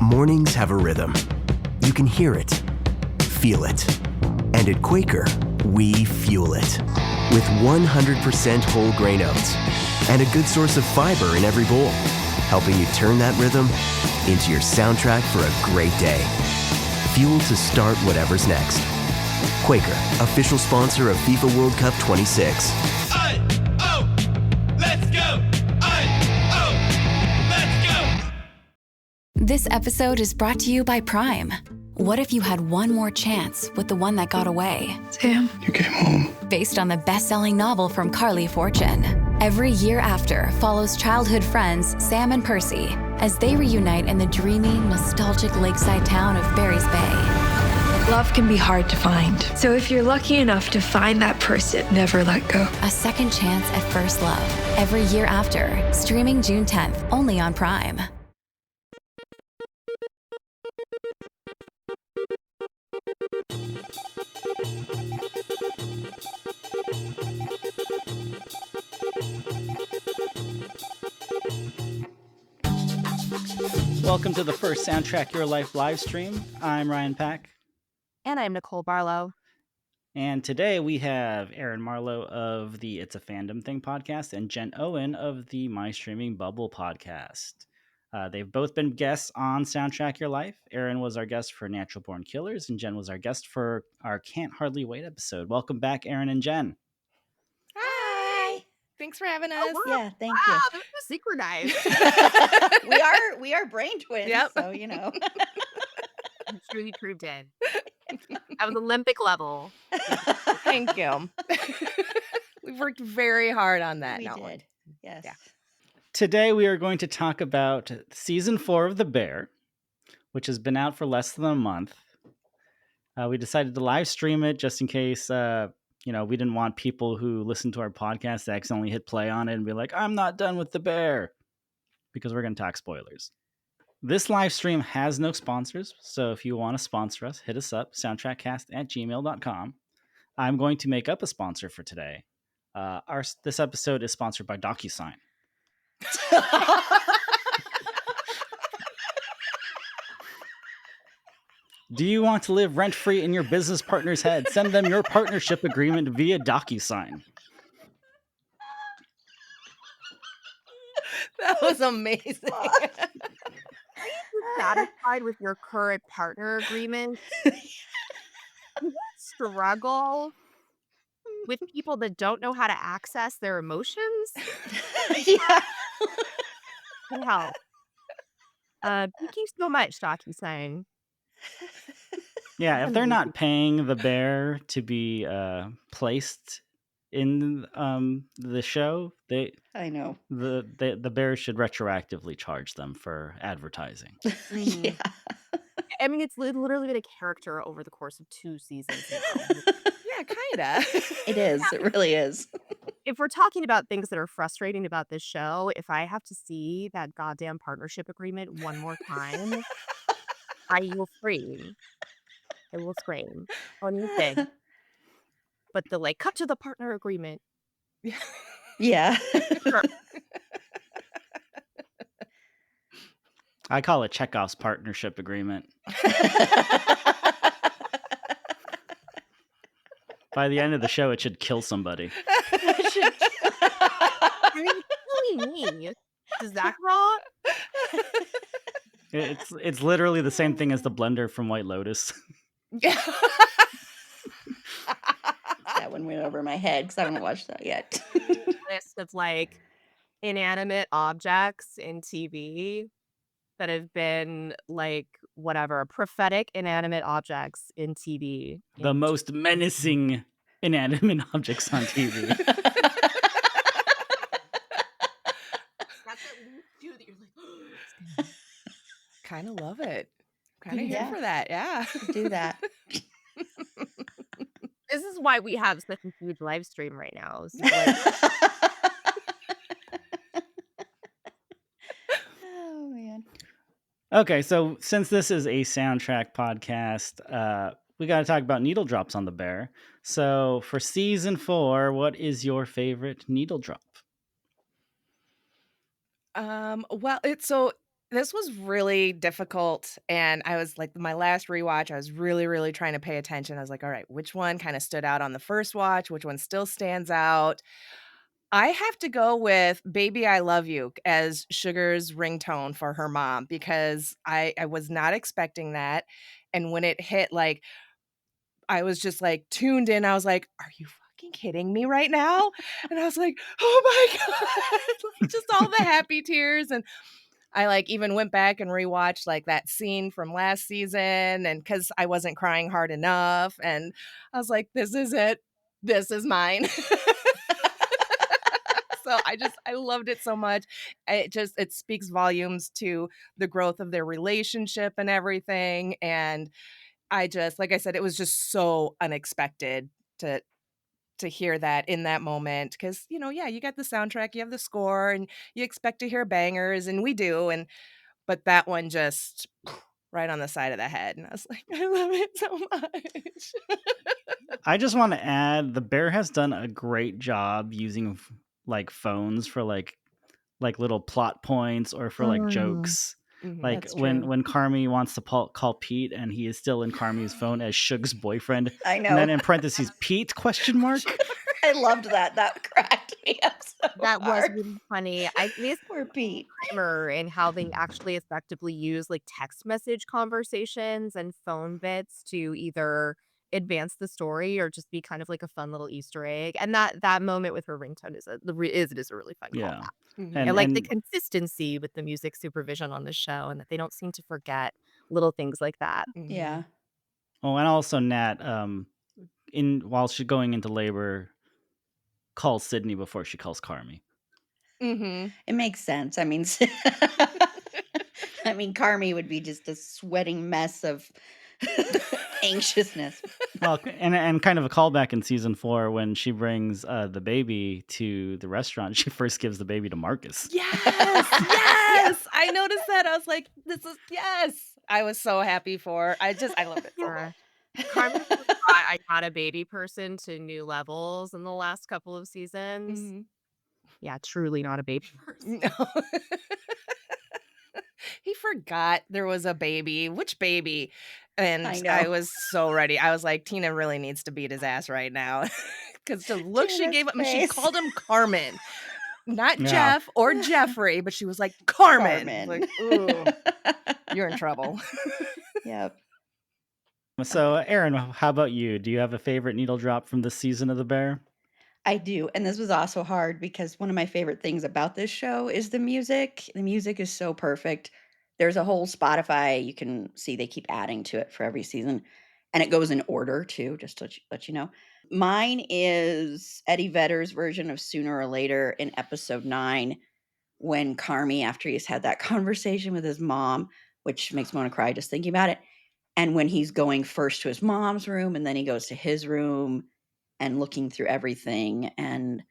Mornings have a rhythm. You can hear it, feel it. And at Quaker, we fuel it. With 100% whole grain oats and a good source of fiber in every bowl, helping you turn that rhythm into your soundtrack for a great day. Fuel to start whatever's next. Quaker, official sponsor of FIFA World Cup 26. Let's go! Let's go! This episode is brought to you by Prime. What if you had one more chance with the one that got away? Sam, you came home. Based on the best-selling novel from Carly Fortune. Every Year After follows childhood friends Sam and Percy as they reunite in the dreamy, nostalgic lakeside town of Barry's Bay. love can be hard to find. So if you're lucky enough to find that person, never let go. A second chance at first love. Every Year After, streaming June 10th, only on Prime. Welcome to the first Soundtrack Your Life live stream. I'm Ryan Pack. And I'm Nicole Barlow. And today we have Erin Marlow of the It's a Fandom Thing podcast and Jenn Owens of the My Streaming Bubble podcast. They've both been guests on Soundtrack Your Life. Erin was our guest for Natural Born Killers, and Jenn was our guest for our Can't Hardly Wait episode. Welcome back, Erin and Jenn. Hi. Thanks for having us. Oh, Yeah, thank wow, this was synchronized. you. We are brain twins, Yep. so you know. You truly proved it. At the Olympic level. Thank you. We've worked very hard on that. We not did. one. Yes. Yeah. Today we are going to talk about season 4 of The Bear, which has been out for less than a month. We decided to live stream it just in case, we didn't want people who listen to our podcast to accidentally hit play on it and be like, I'm not done with The Bear, because we're going to talk spoilers. This live stream has no sponsors, so if you want to sponsor us, hit us up, soundtrackcast@gmail.com. I'm going to make up a sponsor for today. This episode is sponsored by DocuSign. Do you want to live rent-free in your business partner's head? Send them your partnership agreement via DocuSign. That was amazing. Satisfied with your current partner agreement? You struggle with people that don't know how to access their emotions? Yeah. Can help. Thank you so much, DocuSign. Yeah, if they're not paying the bear to be placed in the show, I know. the bear should retroactively charge them for advertising. Yeah. I mean, it's literally been a character over the course of 2 seasons now. Yeah, kind of. It is. It really is. If we're talking about things that are frustrating about this show, if I have to see that goddamn partnership agreement one more time, I will scream. I will scream on anything. But the cut to the partner agreement. Yeah. Sure. I call it Chekhov's partnership agreement. By the end of the show, it should kill somebody. I mean, it's really me. Is that wrong? It's literally the same thing as the blender from White Lotus. Yeah. That one went over my head because I haven't watched that yet. List of inanimate objects in TV that have been prophetic inanimate objects in TV. The most menacing inanimate objects on TV. That's at least 2 that you're like, Kind of love it. Kind of Yeah. here for that. Yeah. Do that. this is why we have such a huge live stream right now. So, Oh man. Okay, so since this is a soundtrack podcast, we got to talk about needle drops on the bear. So for season 4, what is your favorite needle drop? Well, This was really difficult, and I was like, my last rewatch, I was really, really trying to pay attention. I was like, all right, which one kind of stood out on the first watch? Which one still stands out? I have to go with Baby I Love You as Sugar's ringtone for her mom because I was not expecting that. And when it hit, like, I was just like tuned in. I was like, are you fucking kidding me right now? And I was like, oh my God, like just all the happy tears. And I like even went back and rewatched like that scene from last season and because I wasn't crying hard enough. And I was like, this is it. This is mine. So I loved it so much. It speaks volumes to the growth of their relationship and everything. And I just, like I said, it was just so unexpected to hear that in that moment because yeah, you got the soundtrack, you have the score, and you expect to hear bangers, and we do, and but that one just right on the side of the head, and I was like, I love it so much. I just want to add the bear has done a great job using like phones for like little plot points or for like Mm. jokes. Mhm. Like That's when true. Carmi wants to call Pete and he is still in Carmi's phone as Shug's boyfriend, I and then know. in parentheses Pete question mark. I loved that. That cracked me up so That was hard. really funny. This Poor Pete. timer and how they actually effectively use like text message conversations and phone bits to either advance the story or just be kind of like a fun little Easter egg. And that moment with her ringtone is a really fun Yeah, callback. Mhm. and And like the and consistency with the music supervision on the show and that they don't seem to forget little things like that. Yeah. Mhm. oh, and also Nat, in while she's going into labor, calls Sydney before she calls Carmi. Mhm. It makes sense. I mean, I mean, Carmi would be just a sweating mess of anxiousness. Well, and kind of a callback in season 4 when she brings the baby to the restaurant. She first gives the baby to Marcus. Yes, Yep. yes. I noticed that. I was like, this is yes. I was so happy for her. I loved it so much. Sure. Carmen really brought I Got a Baby person to new levels in the last couple of seasons. Mhm. Yeah, truly not a baby person. No. He forgot there was a baby. Which baby? I And I know. was so ready. I was like, Tina really needs to beat his ass right now. Because the look she Tina's gave him, she face. called him Carmen, not Yeah. Jeff or Jeffrey, but she was like, Carmen. Carmen. Like, ooh, you're in trouble. Yep. So, Aaron, how about you? Do you have a favorite needle drop from this season of The Bear? I do. And this was also hard because one of my favorite things about this show is the music. The music is so perfect. There's a whole Spotify, you can see they keep adding to it for every season. And it goes in order too, just to let you know. Mine is Eddie Vedder's version of Sooner or Later in episode 9 when Carmi, after he's had that conversation with his mom, which makes me want to cry just thinking about it. And when he's going first to his mom's room and then he goes to his room and looking through everything. And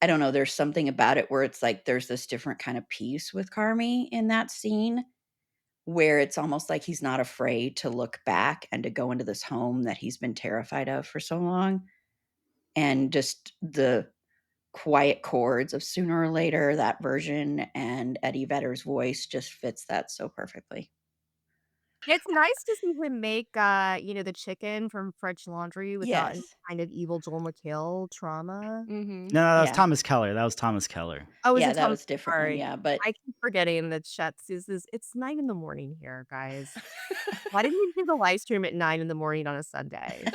I don't know, there's something about it where it's like there's this different kind of peace with Carmi in that scene where it's almost like he's not afraid to look back and to go into this home that he's been terrified of for so long. And just the quiet chords of Sooner or Later, that version, and Eddie Vedder's voice just fits that so perfectly. It's nice to see him make, the chicken from French Laundry without any Yes. kind of evil Joel McHale trauma. Hmm. No, that was Yeah. Thomas Keller. That was Thomas Keller. Oh, is Yeah, it that Thomas? was a different one. Sorry. Yeah. But I keep forgetting that Shet's is it's 9 in the morning here, guys. Why didn't we do the live stream at 9 in the morning on a Sunday?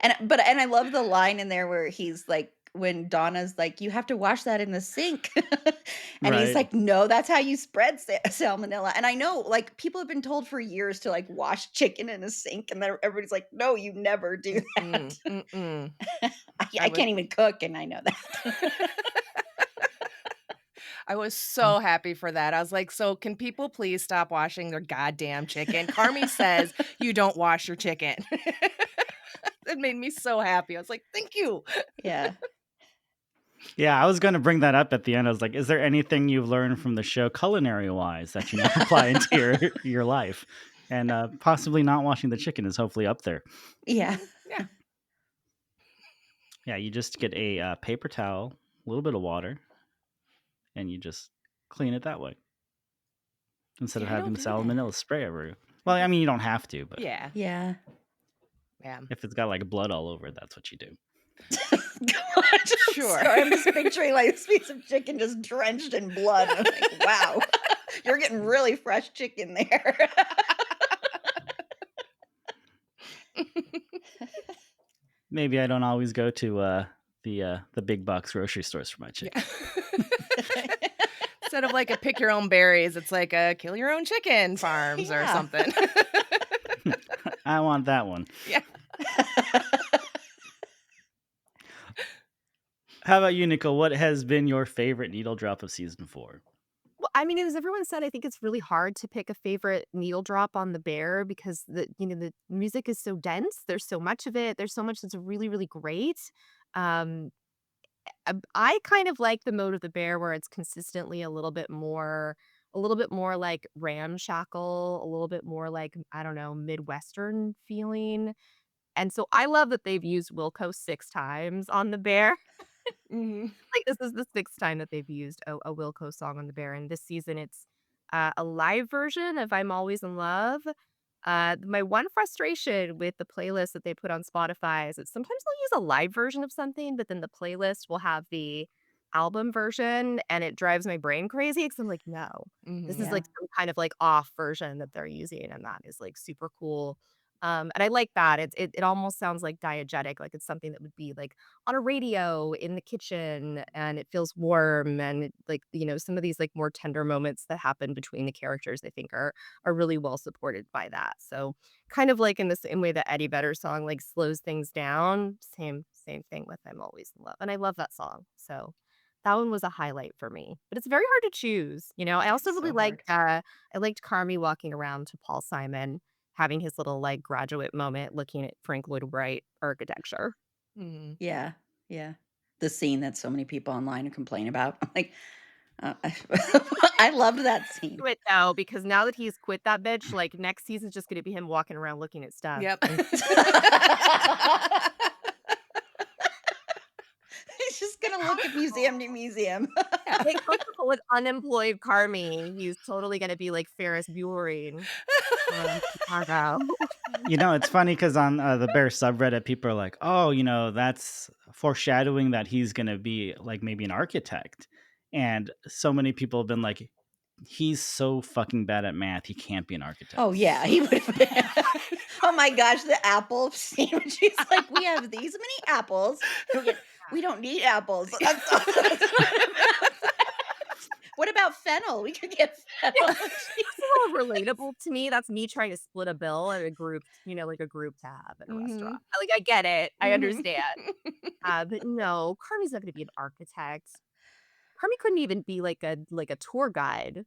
and I love the line in there where he's like when Donna's like, "You have to wash that in the sink," and he's Right. like, "No, that's how you spread salmonella." And I know, like, people have been told for years to like wash chicken in a sink, and then everybody's like, "No, you never do that." Mm-mm. I can't even cook, and I know that. I was so happy for that. I was like, so can people please stop washing their goddamn chicken? Carmi says you don't wash your chicken. It made me so happy. I was like, thank you. Yeah. Yeah, I was going to bring that up at the end. I was like, is there anything you've learned from the show culinary wise that you now apply into your life? And possibly not washing the chicken is hopefully up there. Yeah. Yeah. Yeah, you just get a paper towel, a little bit of water, and you just clean it that way. instead of Yeah, I having don't the do that. salmonella spray everywhere. Well, I mean, you don't have to, but Yeah. Yeah. Yeah. if it's got like blood all over it, that's what you do. God, I'm Sure. sorry, I'm just picturing like this piece of chicken just drenched in blood. And I'm like, wow, you're getting really fresh chicken there. Maybe I don't always go to the big box grocery stores for my chicken. Yeah. Instead of like a pick your own berries, it's like a kill your own chicken farms or Yeah. something. I want that one. Yeah. How about you, Nicole? What has been your favorite needle drop of season 4? Well, I mean, as everyone said, I think it's really hard to pick a favorite needle drop on the bear because the music is so dense. There's so much of it. There's so much that's really, really great. Um, I kind of like the mode of the bear where it's consistently a little bit more like ramshackle, a little bit more like, I don't know, Midwestern feeling. And so I love that they've used Wilco 6 times on the bear. Mhm. Like, this is the 6th time that they've used a Wilco song on the bear, and this season it's, a live version of I'm Always in Love. My one frustration with the playlist that they put on Spotify is that sometimes they'll use a live version of something, but then the playlist will have the album version, and it drives my brain crazy because 'cause I'm like, "No, this is, Mhm. Yeah. like, some kind of, like, off version that they're using," and that is, like, super cool. And I like that. It almost sounds, like, diegetic, like it's something that would be, like, on a radio in the kitchen, and it feels warm, and it, like, some of these, like, more tender moments that happen between the characters, I think are really well supported by that. So, kind of like in the same way that Eddie Vedder's song, like, slows things down, same thing with I'm Always in Love, and I love that song. So, that one was a highlight for me. But it's very hard to choose, I also It's really so hard. I liked Carmy walking around to Paul Simon, having his little, like, graduate moment looking at Frank Lloyd Wright architecture. Mhm. Yeah. Yeah. The scene that so many people online complain about. I'm like, I I loved that scene. Do it though, because now that he's quit that bitch, like, next season's just gonna be him walking around looking at stuff. Yep. He's just gonna look at museum to museum. Yeah. Hey, comfortable with unemployed Carmy. He's totally gonna be like Ferris Bueller from Chicago. It's funny because on the bear subreddit, people are like, "Oh, that's foreshadowing that he's gonna be like maybe an architect," and so many people have been like, "He's so fucking bad at math, he can't be an architect." Oh, yeah, he would have been. Oh my gosh, the apple scene when she's like, "We have these many apples. We don't need apples." What about fennel? We could get fennel. That's a little relatable to me. That's me trying to split a bill at a group, like a group tab at a Mhm. restaurant. Like, I get it. I Mhm. understand. But no, Carmy's not gonna be an architect. Carmy couldn't even be like a tour guide.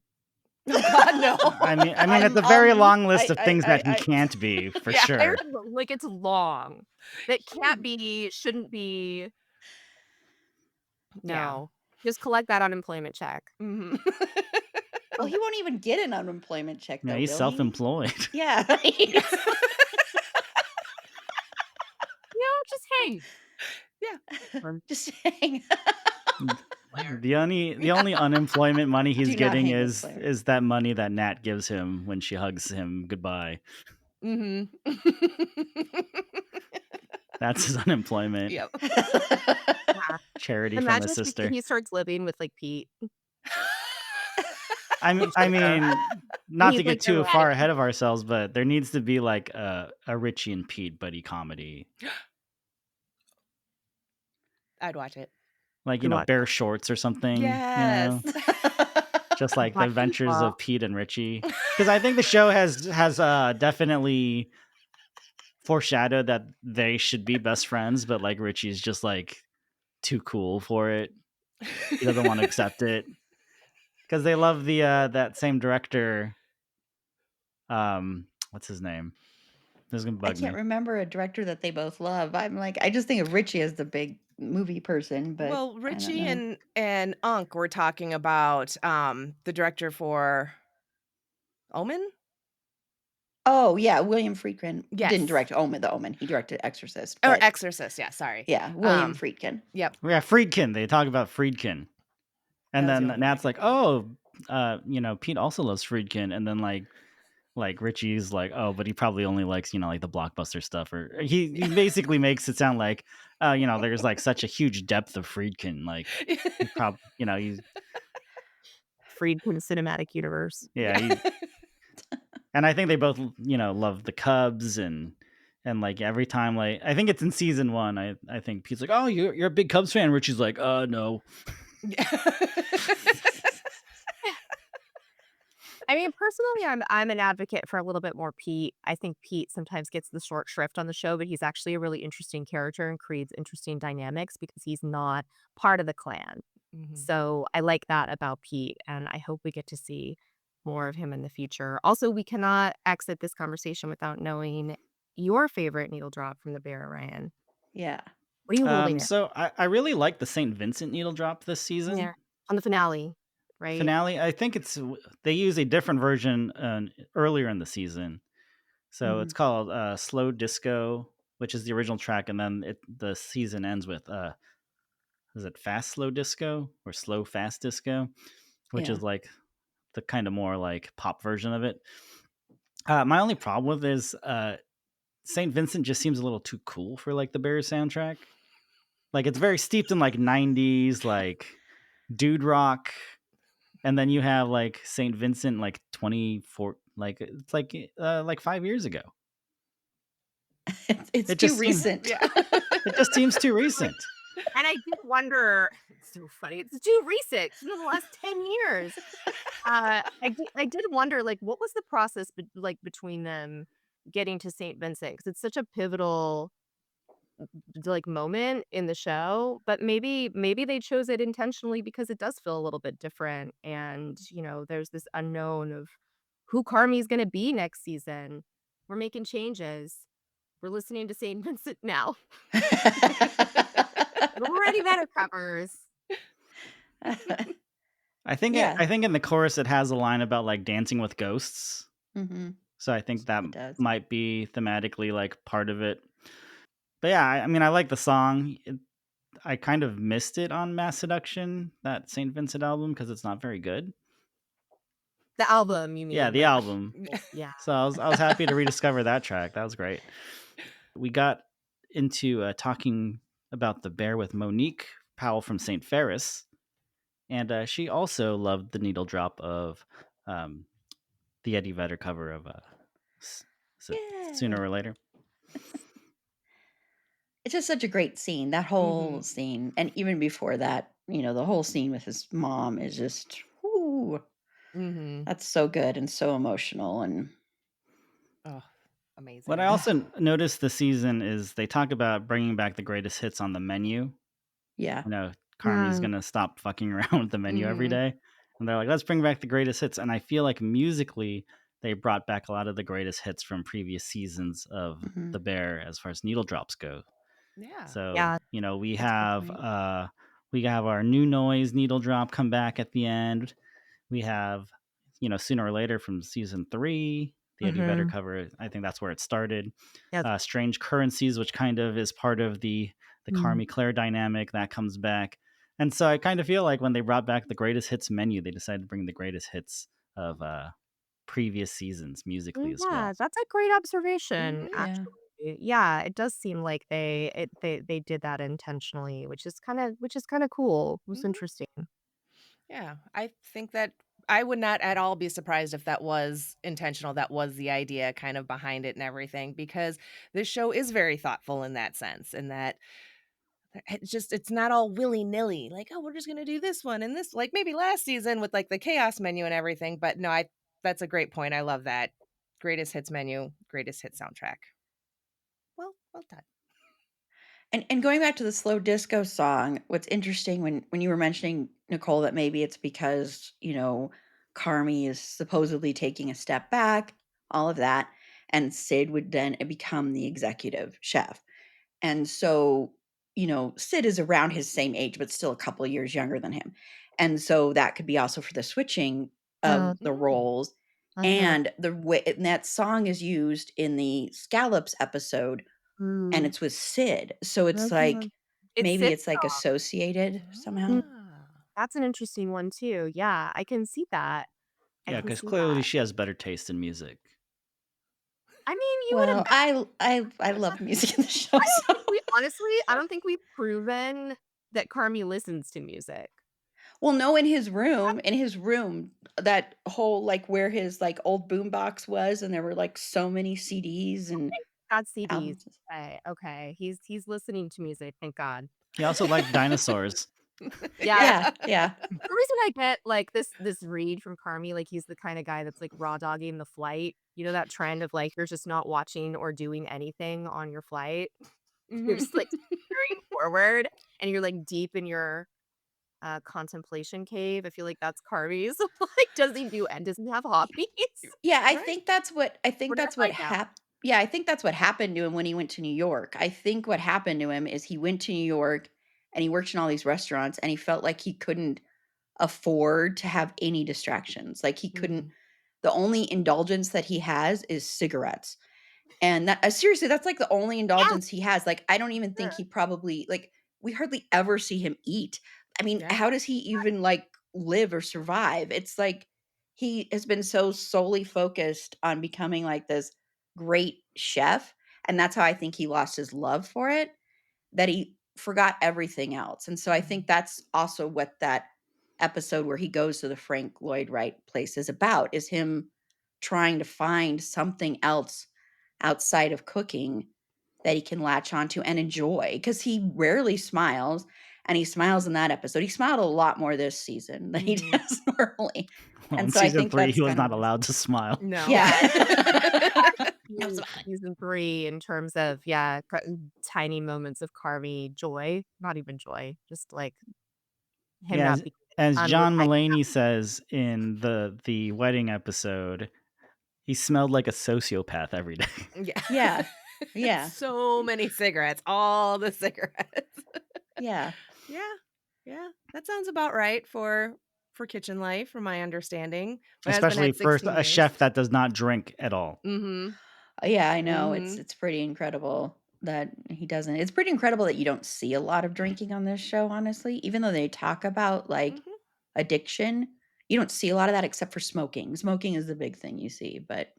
Oh God, no. I mean, it's a very long list of things that he I can't be for Yeah, I sure. Like, it's long. That can't be, shouldn't be. Yeah. No. Just collect that unemployment check. Mhm. well, he won't even get an unemployment check Yeah, though, he's will he? self-employed. Yeah. Just hang. Just saying. The only unemployment money he's Do not getting hang with is Claire. is that money that Nat gives him when she hugs him goodbye. Mhm. That's his unemployment Yep. Yeah. charity from Imagine his sister. he starts living with, like, Pete. I mean, not He's to get like too the far rat. ahead of ourselves, but there needs to be like a Richie and Pete buddy comedy, I'd watch it. like Good watch. Bear Shorts or something. Yes. Just like the Black adventures people. of Pete and Richie, because I think the show has definitely foreshadowed that they should be best friends, but like Richie's just like too cool for it. He doesn't want to accept it because they love the that same director. What's his name? This is gonna I bug can't me. remember a director that they both love. I'm like, I just think of Richie as the big movie person, but Well, I don't Richie know. and Unc were talking about the director for Omen. Oh yeah, William Friedkin Yes. didn't direct the Omen. He directed Exorcist. Or But Exorcist, yeah, sorry. yeah, William Friedkin. Yep. Yeah, Friedkin. They talk about Friedkin, and That was the then only one I Nat's could like, think of. "Oh, Pete also loves Friedkin, and then like Richie's like, oh, but he probably only likes, like the blockbuster stuff, or he basically makes it sound like, there's like such a huge depth of Friedkin, like he probably, he's Friedkin cinematic universe. yeah, and I think they both, love the Cubs and like every time, like I think it's in season 1, I think Pete's like, oh, you're a big Cubs fan. Richie's like, no. I mean, personally, I'm an advocate for a little bit more Pete. I think Pete sometimes gets the short shrift on the show, but he's actually a really interesting character and creates interesting dynamics because he's not part of the clan. Mhm. So I like that about Pete, and I hope we get to see more of him in the future. Also, we cannot exit this conversation without knowing your favorite needle drop from the bear, Ryan. Yeah. What are you holding it? So I really like the St. Vincent needle drop this season. There on the finale, right? Finale, I think they use a different version earlier in the season. So it's Mhm. called Slow Disco, which is the original track, and then the season ends with is it Fast Slow Disco or Slow Fast Disco, which Yeah. is like the kind of more like pop version of it. My only problem with is St. Vincent just seems a little too cool for like the Bears soundtrack. Like it's very steeped in like 90s like dude rock, and then you have like St. Vincent like 24, like it's like 5 years ago. It's It too just seems recent. Yeah. it just seems too recent. And I did wonder, it's so funny. It's too recent. It's in the last 10 years. I did wonder, like, what was the process like between them getting to St. Vincent? Because it's such a pivotal like moment in the show. But maybe they chose it intentionally because it does feel a little bit different. And, there's this unknown of who Carmi's gonna be next season. We're making changes. We're listening to St. Vincent now. We're writing better covers. Yeah. I think in the chorus it has a line about like dancing with ghosts. Mhm. So I think that It does. might be thematically like part of it. But yeah, I mean I like the song. I kind of missed it on Mass Seduction, that St. Vincent album, because it's not very good. The album, you Yeah, mean? the Like, album. yeah. So I was happy to rediscover that track. That was great. We got into talking about the bear with Monique Powell from St. Ferris, and she also loved the needle drop of the Eddie Vedder cover of is it Sooner Yay. or Later. It's just such a great scene. That whole Mhm. scene, and even before that, the whole scene with his mom is just, whoo, Mhm. that's so good and so emotional. And Oh, What I amazing. also noticed this season is they talk about bringing back the greatest hits on the menu. yeah, Carmi's Mm. gonna stop fucking around with the menu every Mhm. day. And they're like, let's bring back the greatest hits. And I feel like musically, they brought back a lot of the greatest hits from previous seasons of hmm The Bear as far as needle drops go. Yeah. So, Yeah, that's a good point. we have our new noise needle drop come back at the end. We have, Sooner or Later from season 3, the Eddie Vedder Mhm. cover. I think that's where it started. Yeah. Strange Currencies, which kind of is part of the Mm. Carmi Claire dynamic, that comes back. And so I kind of feel like when they brought back the greatest hits menu, they decided to bring the greatest hits of previous seasons musically as Yeah, well. that's a great observation, Mhm. yeah. actually. Yeah, it does seem like they did that intentionally, which is kinda cool. It was Mhm. interesting. Yeah, I think that I would not at all be surprised if that was intentional, that was the idea kind of behind it and everything, because this show is very thoughtful in that sense, and that it's not all willy-nilly, like, "Oh, we're just gonna do this one and this," like maybe last season with, like, the chaos menu and everything, but no, I that's a great point, I love that. Greatest hits menu, greatest hit soundtrack. Well done. And going back to the slow disco song, what's interesting when you were mentioning, Nicole, that maybe it's because, Carmi is supposedly taking a step back, all of that, and Sid would then become the executive chef. And so, Sid is around his same age, but still a couple of years younger than him. And so that could be also for the switching Oh, of the Mm. roles. uh-huh. And the way and that song is used in the Scallops episode, and Mm. it's with Sid. So it's Mhm. like It's maybe Sid's it's like song. associated Mm. somehow. Ah. That's an interesting one too. Yeah, I can see that. I Yeah, can because see clearly that. she has better taste in music. I mean, you would Well, imagine. I love the music in the show, I don't so think we honestly, I don't think we've proven that Carmi listens to music. well, no, in his room, that whole, like, where his, like, old boombox was, and there were, like, so many CDs and Got CDs. albums. Okay. He's listening to music, thank God. He also liked dinosaurs. Yeah. Yeah, yeah. The reason I get like this read from Carmi, like he's the kind of guy that's like raw dogging the flight. You know that trend of like you're just not watching or doing anything on your flight. You're Mhm. just like staring forward and you're like deep in your contemplation cave. I feel like that's Carmi's. Like, does he have hobbies? Yeah, Right. I think We're gonna that's what find out. hap yeah, I think that's what happened to him when he went to New York. I think what happened to him is he went to New York, and he worked in all these restaurants, and he felt like he couldn't afford to have any distractions. Like, he couldn't Mhm. the only indulgence that he has is cigarettes. And that seriously, that's, like, the only Yes, indulgence he has. Like, I don't even think sure. he probably like, we hardly ever see him eat. I mean, Yeah. how does he even, like, live or survive? It's like he has been so solely focused on becoming, like, this great chef, and that's how I think he lost his love for it, that he forgot everything else. And so I Mhm. think that's also what that episode where he goes to the Frank Lloyd Wright place is about, is him trying to find something else outside of cooking that he can latch onto and enjoy, because he rarely smiles, and he smiles in that episode. He smiled a lot more this season than he Mhm. does normally. Well, in And so I season think 3, that's he was kind of not what this allowed to smile. No. yeah. No Huge smiling. season 3 in terms of yeah, tiny moments of Carmi joy, not even joy, just like him Yeah, not being as John unrequited. Mulaney says in the wedding episode, he smelled like a sociopath every day. Yeah. Yeah. Yeah. So many cigarettes, all the cigarettes. Yeah. Yeah. Yeah. That sounds about right for kitchen life, from my understanding. My husband Especially had for 16 a years. chef that does not drink at all. Mhm. Yeah, I know. Mhm. It's pretty incredible that he doesn't. It's pretty incredible that you don't see a lot of drinking on this show, honestly. Even though they talk about like Mhm. addiction, you don't see a lot of that except for smoking. Smoking is the big thing you see, but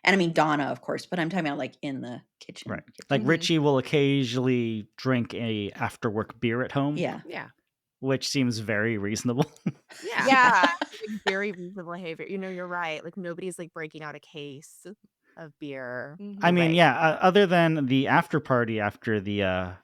and I mean Donna, of course, but I'm talking about like in the Right. kitchen. Like Kitchen. Mhm. Richie will occasionally drink a after work beer at home, Yeah. Yeah. which seems very reasonable. Yeah. Yeah, like very reasonable behavior. You know, you're right. Like nobody's like breaking out a case of beer. I You're Mhm. mean, right. yeah, other than the after party after the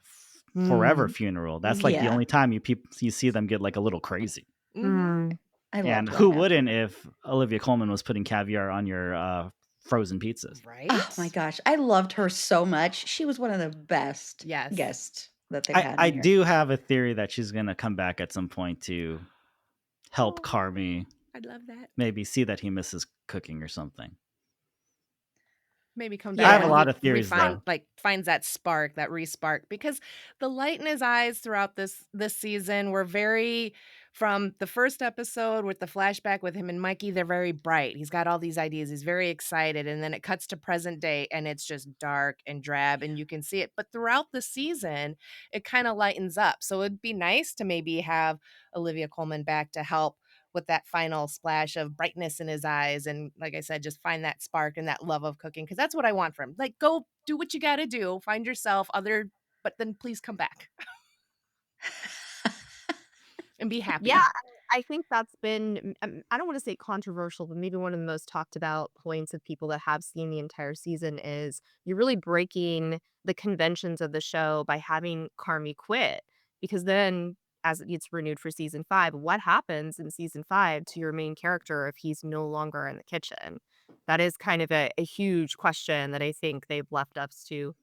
forever Mm, funeral, that's like the Yeah. only time you see them get like a little crazy. Mhm. mm. I And loved who that after wouldn't party. if Olivia Colman was putting caviar on your frozen pizzas? Oh my Right? gosh, I loved her so much. She was one of the best Yes. guests that they've I had I in here. do have a theory that she's gonna come back at some point to help Oh, Carmi I'd love that. maybe see that he misses cooking or something. Maybe come I back have a and Yeah. lot of theories though. finds that spark, that re-spark, because the light in his eyes throughout this season were very, from the first episode with the flashback with him and Mikey, they're very bright. He's got all these ideas. He's very excited. And then it cuts to present day and it's just dark and drab and you can see it. But throughout the season, it kind of lightens up. So it'd be nice to maybe have Olivia Colman back to help with that final splash of brightness in his eyes. And like I said, just find that spark and that love of cooking. Cause that's what I want from him. Like, go do what you got to do, find yourself but then please come back and be Yeah, happy. I think that's been, I don't want to say controversial, but maybe one of the most talked about points of people that have seen the entire season is you're really breaking the conventions of the show by having Carmi quit. Because then, as it gets renewed for season 5, what happens in season 5 to your main character if he's no longer in the kitchen? That is kind of a huge question that I think they've left us to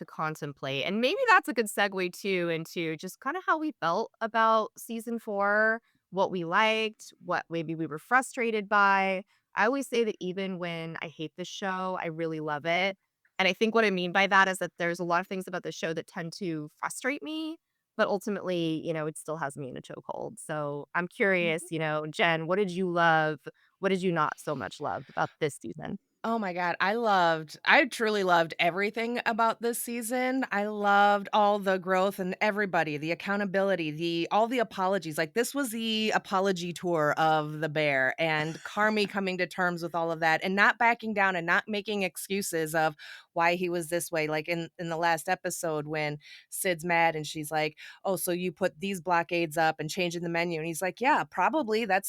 contemplate. And maybe that's a good segue too into just kind of how we felt about season 4, what we liked, what maybe we were frustrated by. I always say that even when I hate this show, I really love it. And I think what I mean by that is that there's a lot of things about the show that tend to frustrate me, but ultimately, it still has me in a chokehold. So I'm curious, Mhm. Jen, what did you love? What did you not so much love about this season? Oh my god, I truly loved everything about this season. I loved all the growth and everybody, the accountability, all the apologies. Like this was the apology tour of the bear and Carmi coming to terms with all of that and not backing down and not making excuses of why he was this way. Like in the last episode when Sid's mad and she's like, "Oh, so you put these blockades up and changing the menu." And he's like, "Yeah, probably. I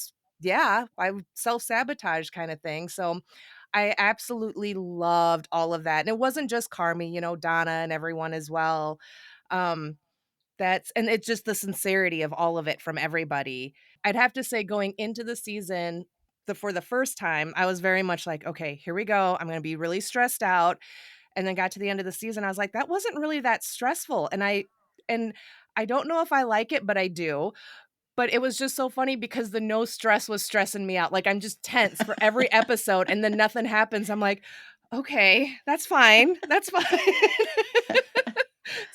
self-sabotage kind of thing." So I absolutely loved all of that, and it wasn't just Carmi, Donna and everyone as well. Um, and it's just the sincerity of all of it from everybody. I'd have to say going into the season, for the first time, I was very much like, "Okay, here we go. I'm gonna be really stressed out." And then got to the end of the season, I was like, "That wasn't really that stressful." And I don't know if I like it, but I do. But it was just so funny because the no stress was stressing me out. Like, I'm just tense for every episode, and then nothing happens. I'm like, "Okay, that's fine. That's fine."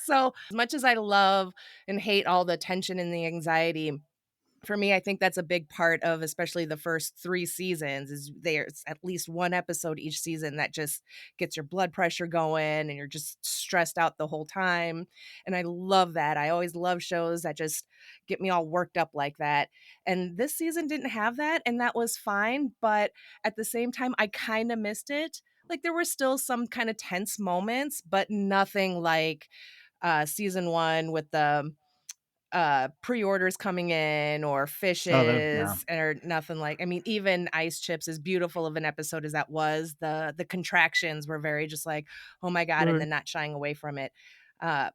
So, as much as I love and hate all the tension and the anxiety, for me, I think that's a big part of especially the first 3 seasons is there's at least one episode each season that just gets your blood pressure going and you're just stressed out the whole time, and I love that. I always love shows that just get me all worked up like that, and this season didn't have that, and that was fine, but at the same time, I kinda missed it. Like, there were still some kinda tense moments, but nothing like, season 1 with the pre-orders coming in or Oh, yeah. fishes or nothing like. I mean, even Ice Chips, as beautiful of an episode as that was, the contractions were very just like, oh my God, and Mm. then not shying away from it. Uh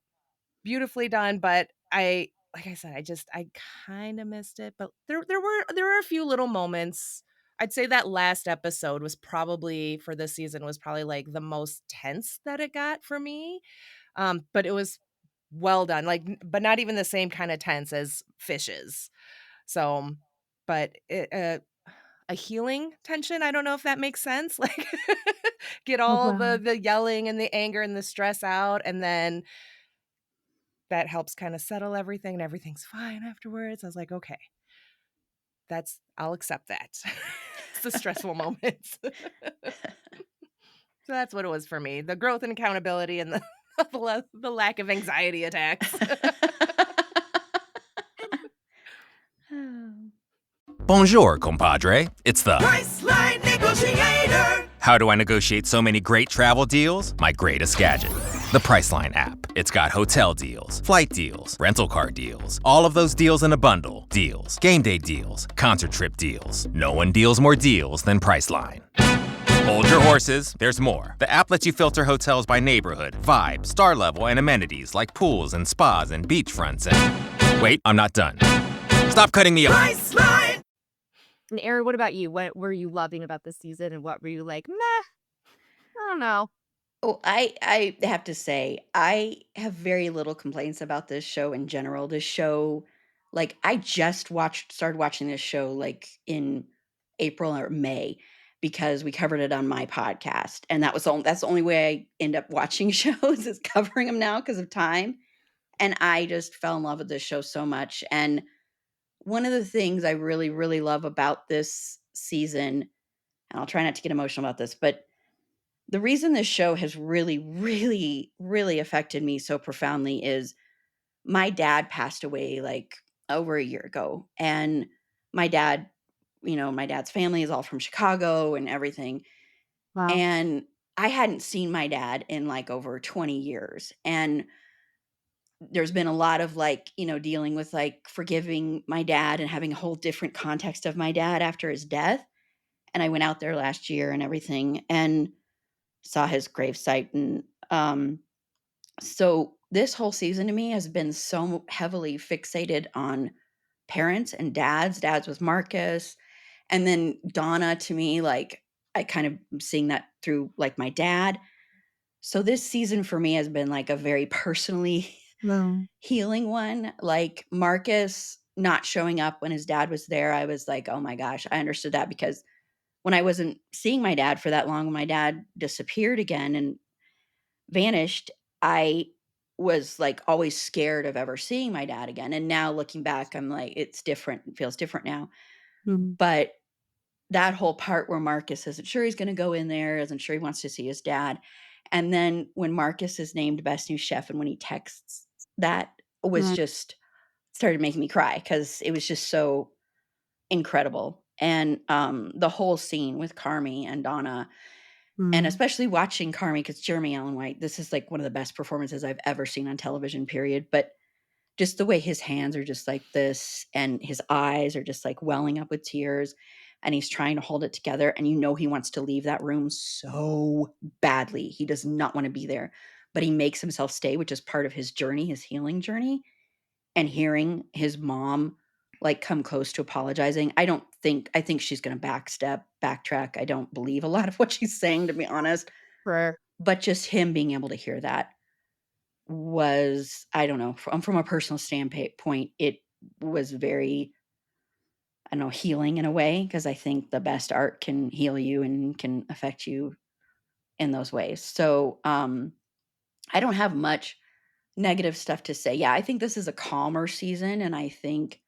Beautifully done, but like I said, I kind of missed it, but there were a few little moments. I'd say that last episode was probably for this season was probably like the most tense that it got for me. But it was well done, like, but not even the same kind of tense as Fishes. So, but a healing tension, I don't know if that makes sense, like, get Oh, all wow. the yelling and the anger and the stress out, and then that helps kinda settle everything, and everything's fine afterwards. I was like, "Okay, I'll accept that." It's the stressful moments. So that's what it was for me, the growth and accountability and the the lack of anxiety attacks. Bonjour, compadre. It's the Priceline Negotiator. How do I negotiate so many great travel deals? My greatest gadget, the Priceline app. It's got hotel deals, flight deals, rental car deals, all of those deals in a bundle. Deals, game day deals, concert trip deals. No one deals more deals than Priceline. Hold your horses, there's more. The app lets you filter hotels by neighborhood, vibe, star level, and amenities like pools and spas and beachfronts and... Wait, I'm not done. Stop cutting me off. Priceline. And Erin, what about you? What were you loving about this season, and what were you like, meh? I don't know. Oh, I have to say, I have very little complaints about this show in general. This show, like, I just started watching this show like in April or May because we covered it on my podcast, and that's the only way I end up watching shows is covering them now because of time. And I just fell in love with this show so much. And one of the things I really, really love about this season, and I'll try not to get emotional about this, but the reason this show has really, really, really affected me so profoundly is my dad passed away like over a year ago. And my dad, my dad's family is all from Chicago and everything. Wow. And I hadn't seen my dad in like over 20 years. And there's been a lot of like, dealing with like forgiving my dad and having a whole different context of my dad after his death. And I went out there last year and everything and saw his gravesite. And so this whole season to me has been so heavily fixated on parents and dads. Dads with Marcus. And then Donna to me, like I kind of am seeing that through like my dad. So this season for me has been like a very personally No. healing one. Like Marcus not showing up when his dad was there, I was like, oh my gosh, I understood that because when I wasn't seeing my dad for that long, when my dad disappeared again and vanished, I was like always scared of ever seeing my dad again. And now looking back, I'm like, it's different. It feels different now. Mhm. But that whole part where Marcus isn't sure he's gonna go in there, isn't sure he wants to see his dad, and then when Marcus is named best new chef and when he texts, that was Mm, just started making me cry because it was just so incredible, and, the whole scene with Carmy and Donna, and mm, especially watching Carmy because Jeremy Allen White, this is, like, one of the best performances I've ever seen on television, period, but just the way his hands are just like this and his eyes are just, like, welling up with tears, and he's trying to hold it together, and you know he wants to leave that room so badly. He does not wanna be there, but he makes himself stay, which is part of his journey, his healing journey, and hearing his mom, like, come close to apologizing, I think she's gonna backtrack. I don't believe a lot of what she's saying, to be honest, sure. but just him being able to hear that was, I don't know, from a personal standpoint, point, it was very, I don't know, healing in a way because I think the best art can heal you and can affect you in those ways. So, I don't have much negative stuff to say. Yeah, I think this is a calmer season, and I think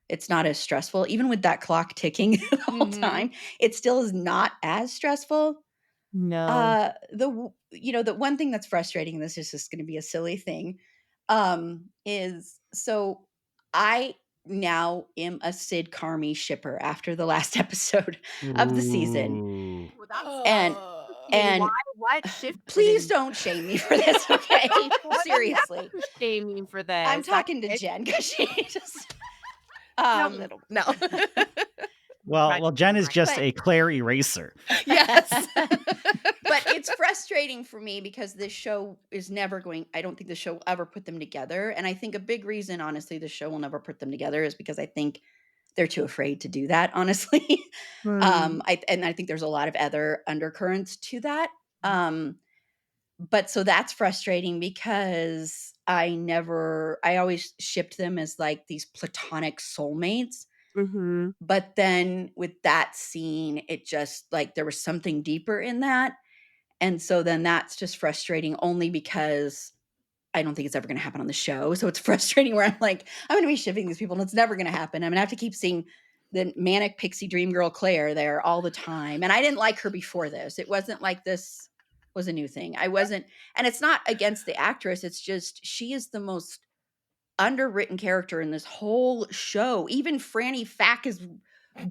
it's not as stressful. Even with that clock ticking the whole Mhm. time, it still is not as stressful. No. The one thing that's frustrating, and this is just gonna be a silly thing, is so I now am a Sid Carmy shipper after the last episode of the season, Ooh. Well, that's and interesting. Why and what shifted please in don't shame me for this, okay? what Seriously. never shame you for I'm this? That's talking to it. Jen because she just, No, Little no. Well, Jen is right. just but a Claire eraser. Yes. but it's frustrating for me because this show is never going, I don't think the show will ever put them together, and I think a big reason, honestly, the show will never put them together is because I think they're too afraid to do that, honestly. Hmm. I think there's a lot of other undercurrents to that. But so that's frustrating because I always shipped them as like these platonic soulmates. Mhm. But then with that scene, it just like there was something deeper in that. And so then that's just frustrating only because I don't think it's ever gonna happen on the show. So it's frustrating where I'm like, I'm gonna be shipping these people and it's never gonna happen. I'm gonna have to keep seeing the manic pixie dream girl Claire there all the time. And I didn't like her before this. It wasn't like this was a new thing. I wasn't, and it's not against the actress. It's just she is the most underwritten character in this whole show. Even Franny Fack is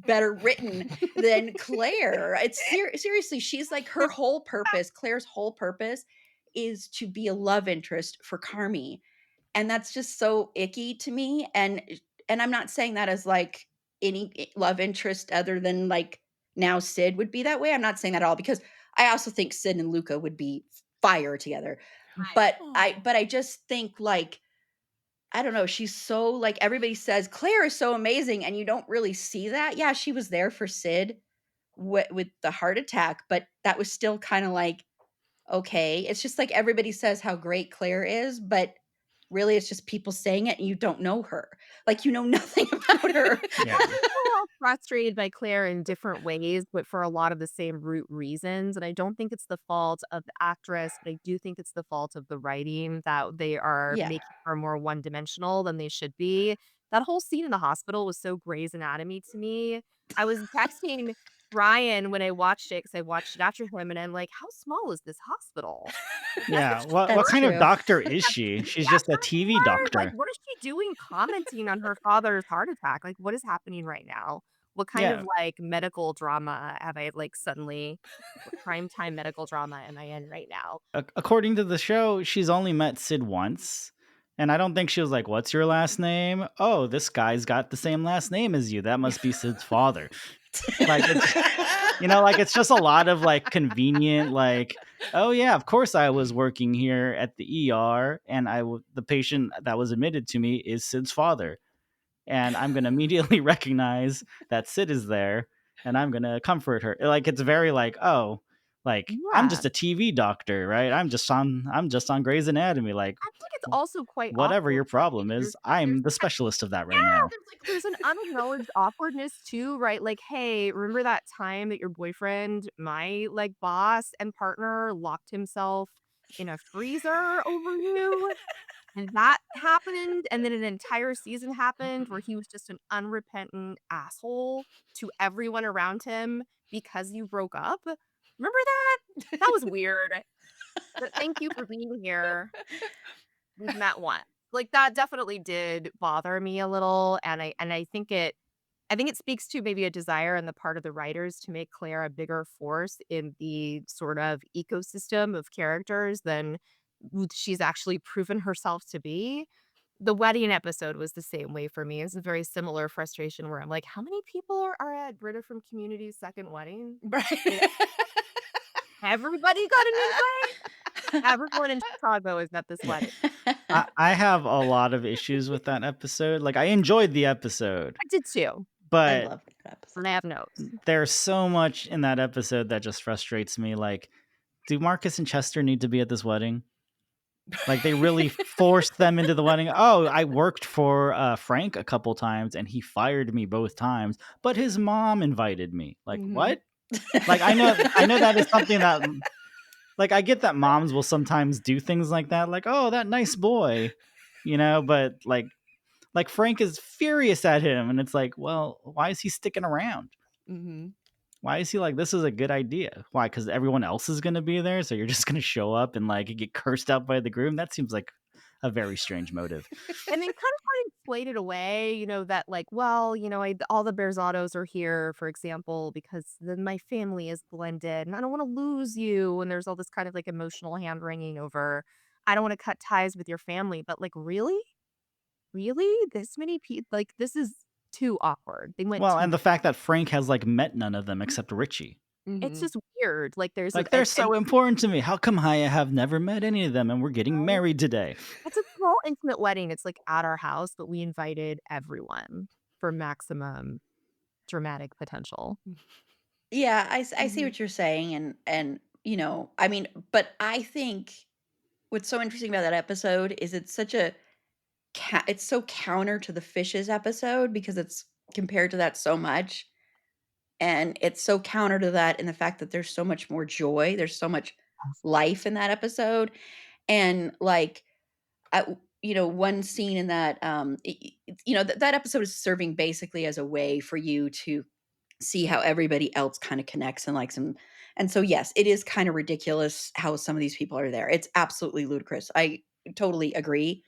better written than Claire. It's seriously, she's like her whole purpose, Claire's whole purpose is to be a love interest for Carmy. And that's just so icky to me. And I'm not saying that as like any love interest other than like now Sid would be that way. I'm not saying that at all because I also think Sid and Luca would be fire together. Right. But I just think like I don't know, she's so like everybody says Claire is so amazing and you don't really see that. Yeah, she was there for Sid with the heart attack, but that was still kind of like okay. It's just like everybody says how great Claire is, but really it's just people saying it and you don't know her. Like you know nothing about her. Yeah. We're all frustrated by Claire in different ways, but for a lot of the same root reasons. And I don't think it's the fault of the actress, but I do think it's the fault of the writing that they are Yeah. making her more one dimensional than they should be. That whole scene in the hospital was so Grey's Anatomy to me. I was texting Ryan when I watched it because I watched it after him, and I'm like, how small is this hospital? Like, Yeah. is she What That's kind of true. doctor is a she? She's just a pediatric TV ward? Like, doctor. what is she doing commenting on her father's heart attack? Like, what is happening right now? What kind of, Yeah. like, medical drama have I, like, suddenly what prime time medical drama am I in right now? According to the show, she's only met Sid once. And I don't think she was like, "What's your last name?" "Oh, this guy's got the same last name as you. That must be Sid's father." Like it's like it's just a lot of like convenient like, "Oh yeah, of course I was working here at the ER and the patient that was admitted to me is Sid's father." And I'm going to immediately recognize that Sid is there and I'm going to comfort her. Like it's very like, "Oh, like I'm Yeah. just a TV doctor, right? I'm just on Grey's Anatomy, like I think it's also quite whatever awkward, your right? problem is, There's I'm the specialist of that right Yeah, now." there's an unacknowledged awkwardness too, right? Like, "Hey, remember that time that your boyfriend, my, like, boss and partner locked himself in a freezer over you. And that happened, and then an entire season happened where he was just an unrepentant asshole to everyone around him because you broke up. Remember that? That was weird. But thank you for being here. We've met once. Like, that definitely did bother me a little, and I think it speaks to maybe a desire on the part of the writers to make Claire a bigger force in the sort of ecosystem of characters than she's actually proven herself to be. The wedding episode was the same way for me. It's a very similar frustration where I'm like, how many people are at Britta from Community's second wedding? Right. You know, everybody got an invite. Everyone in Chicago is at this wedding. I have a lot of issues with that episode. Like, I enjoyed the episode, I did too. I but love that episode. And I have notes. there's so much in that episode that just frustrates me. Like, do Marcus and Chester need to be at this wedding? Like, they really forced them into the wedding. Oh, I worked for Frank a couple times and he fired me both times, but his mom invited me. Like, what? Like, I know that is something that, like, I get that moms will sometimes do things like that. Like, oh, that nice boy, but like Frank is furious at him. And it's like, well, why is he sticking around? Mm-hmm. Why is he like, this is a good idea? Why? Because everyone else is going to be there. So you're just going to show up and like get cursed out by the groom. That seems like a very strange motive. And then kind of inflated away, that like, well, all the Berzottos are here, for example, because then my family is blended and I don't want to lose you. And there's all this kind of like emotional hand wringing over, I don't want to cut ties with your family. But like, really? Really? This many people? Like, this is too awkward. They went Well, too. and the fact that Frank has like met none of them except Richie. It's just weird. Like, there's Like, they're so important to me. How come I have never met any of them and we're getting married today? it's a small, intimate wedding. It's like at our house, but we invited everyone for maximum dramatic potential. Yeah, I see what you're saying, and I mean, but I think what's so interesting about that episode is it's such a it's so counter to the fishes episode because it's compared to that so much, and it's so counter to that in the fact that there's so much more joy, there's so much life in that episode, and like one scene in that that episode is serving basically as a way for you to see how everybody else kind of connects and likes them. And so, yes, it is kind of ridiculous how some of these people are there. It's absolutely ludicrous. I totally agree.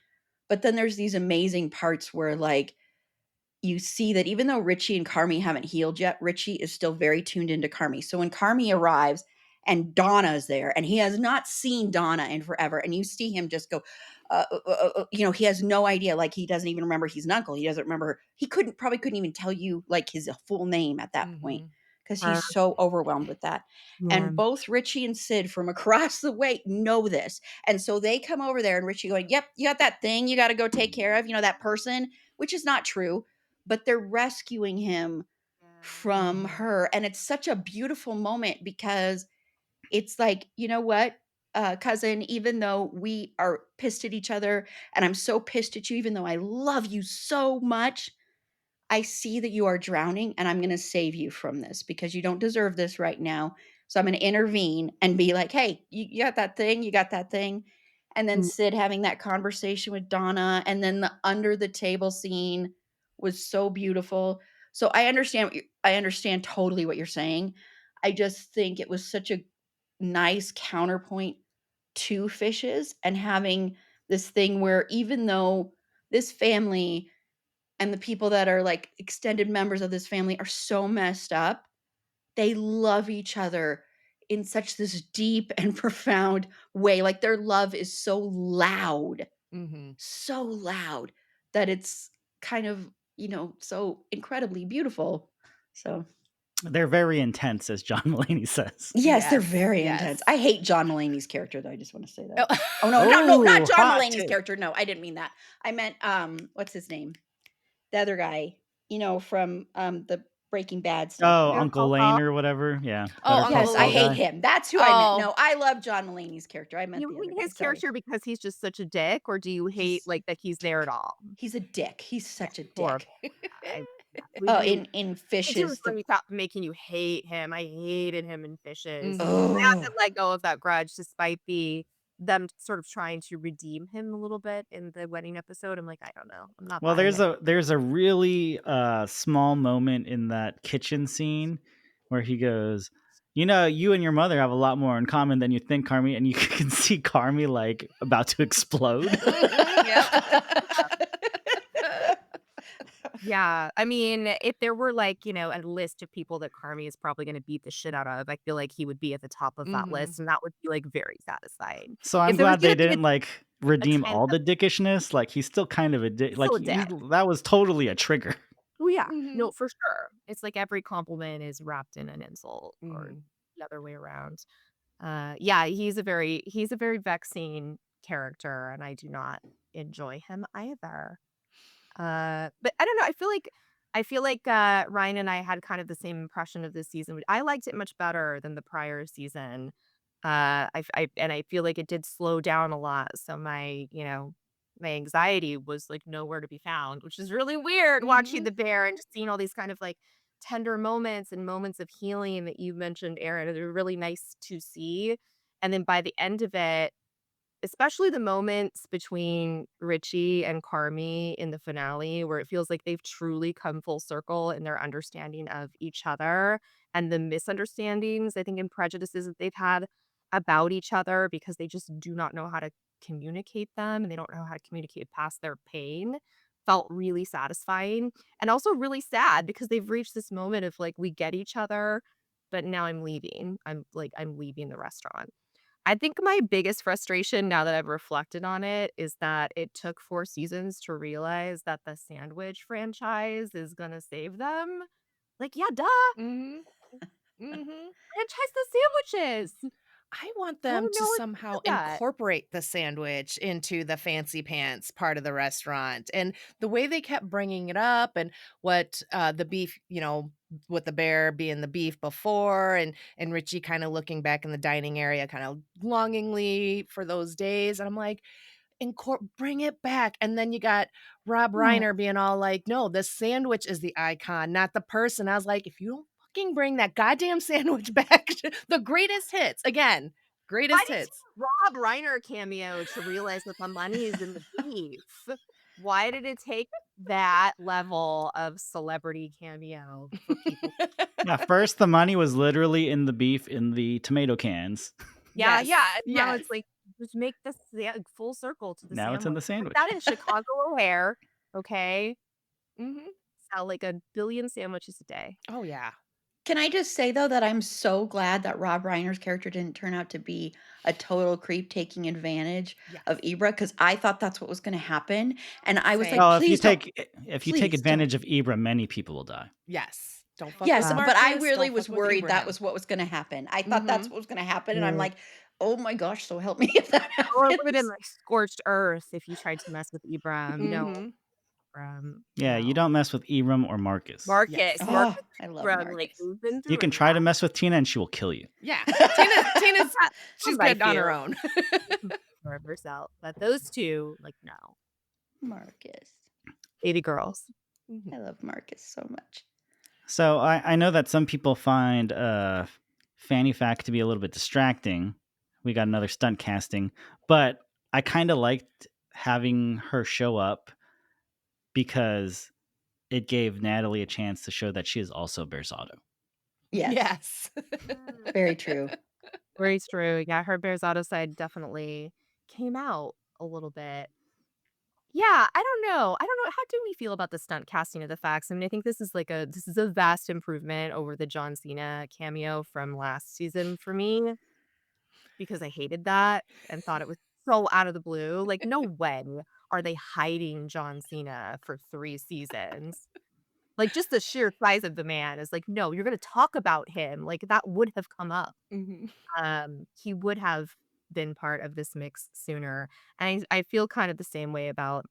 But then there's these amazing parts where, like, you see that even though Richie and Carmi haven't healed yet, Richie is still very tuned into Carmi. So when Carmi arrives and Donna is there, and he has not seen Donna in forever, and you see him just go, he has no idea. Like, he doesn't even remember he's an uncle. He doesn't remember. He probably couldn't even tell you like his full name at that point because he's so overwhelmed with that. And both Richie and Sid from across the way know this. And so they come over there and Richie going, yep, you got that thing you got to go take care of, that person, which is not true, but they're rescuing him from her. And it's such a beautiful moment because it's like, you know what, cousin, even though we are pissed at each other and I'm so pissed at you, even though I love you so much, I see that you are drowning and I'm going to save you from this because you don't deserve this right now. So I'm going to intervene and be like, hey, you got that thing? You got that thing? And then Sid having that conversation with Donna, and then the under the table scene was so beautiful. So I understand totally what you're saying. I just think it was such a nice counterpoint to fishes and having this thing where even though this family and the people that are like extended members of this family are so messed up, they love each other in such this deep and profound way. Like, their love is so loud that it's kind of, so incredibly beautiful. So They're very intense, as John Mulaney says. yes, they're very intense. I hate John Mulaney's character, though. I just want to say that. Oh, no, Oh, not John hot Mulaney's take. character. No, I didn't mean that. I meant, what's his name? The other guy, from the Breaking Bad stuff. Oh, Uncle Lane or whatever. Yeah. Oh, Better Call Yes, I Saul hate guy. him. That's who I meant. Oh. No, I love John Mulaney's character. I meant You the other hate guy. his Sorry. character because he's just such a dick, or do you hate He's- like that he's there at all? He's a dick. He's such a dick. Horrible. Oh, in Fishes. Stop making you hate him. I hated him in Fishes. Oh. I have to let go of that grudge, despite the them sort of trying to redeem him a little bit in the wedding episode. I'm like, I don't know. I'm not Well, buying it. there's a really small moment in that kitchen scene where he goes, you know, you and your mother have a lot more in common than you think, Carmi, and you can see Carmi like about to explode. Yeah. I mean, if there were like, a list of people that Carmi is probably going to beat the shit out of, I feel like he would be at the top of that list. And that would be like very satisfying. So If I'm there was glad going they to be didn't like a redeem kind all of, the dickishness. Like he's still kind of a dick. he's Like still a dick. that was totally a trigger. Oh, yeah. No, for sure. It's like every compliment is wrapped in an insult or the other way around. Yeah, he's a very vexing character, and I do not enjoy him either. But I don't know. I feel like Ryan and I had kind of the same impression of this season. I liked it much better than the prior season. I feel like it did slow down a lot. So my anxiety was like nowhere to be found, which is really weird watching The Bear and just seeing all these kind of like tender moments and moments of healing that you mentioned, Erin. They're really nice to see. And then by the end of it, especially the moments between Richie and Carmi in the finale, where it feels like they've truly come full circle in their understanding of each other and the misunderstandings, I think, and prejudices that they've had about each other because they just do not know how to communicate them and they don't know how to communicate past their pain, felt really satisfying and also really sad because they've reached this moment of like, we get each other, but now I'm leaving. I'm leaving the restaurant. I think my biggest frustration now that I've reflected on it is that it took 4 seasons to realize that the sandwich franchise is gonna save them. Like, yeah, duh. Franchise the sandwiches. I want I them don't to know what to do somehow with that. incorporate the sandwich into the fancy pants part of the restaurant. And the way they kept bringing it up and what the beef, with the bear being the beef before and Richie kind of looking back in the dining area kind of longingly for those days. And I'm like, bring it back. And then you got Rob Reiner being all like, no, the sandwich is the icon, not the person. I was like, if you don't fucking bring that goddamn sandwich back, the greatest hits again, Why greatest did hits. you Rob Reiner cameo to realize that the money is in the beef? Why did it take that level of celebrity cameo for people? Yeah, first the money was literally in the beef in the tomato cans. Yeah, Yes, yeah. And now yes. it's like, just make this full circle to the Now it's in the sandwich. sandwich. Put that in Chicago O'Hare, okay? Mhm. Sell like 1 billion sandwiches a day. Oh yeah. Can I just say, though, that I'm so glad that Rob Reiner's character didn't turn out to be a total creep taking advantage of Yes. Ibra, because I thought that's what was going to happen. And I was like, Same. Well, please don't. if you take Please don't. advantage of Ibra, many people will die. Yes. Don't fuck Yes, with but I Marcus, really don't was fuck with worried that Ibrahim. was what was going to happen. I thought that's what was going to happen. And I'm Yeah. like, oh my gosh, so help me if that Or it would have been happens. like scorched earth if you tried to mess with Ibram. No, Yeah, you no. don't mess with Ibram or Marcus. Marcus, Yes. Marcus, Oh, I love Ibram, like Marcus. who's been You through can it? try to mess with Tina and she will kill you. Yeah. Tina's she's I'll good on her knife own. For herself. But those two, like, no. Marcus. 80 girls. I love Marcus so much. So I know that some people find Fanny Fack to be a little bit distracting. We got another stunt casting, but I kind of liked having her show up because it gave Natalie a chance to show that she is also Berzado. Yes. Very true. Very true. Yeah, her Berzado side definitely came out a little bit. Yeah, I don't know. How do we feel about the stunt casting of the facts? I mean, I think this is a vast improvement over the John Cena cameo from last season for me because I hated that and thought it was so out of the blue. Like, no way are they hiding John Cena for 3 seasons. Like, just the sheer size of the man is like, no, you're gonna talk about him. Like, that would have come up. He would have been part of this mix sooner. And I feel kind of the same way about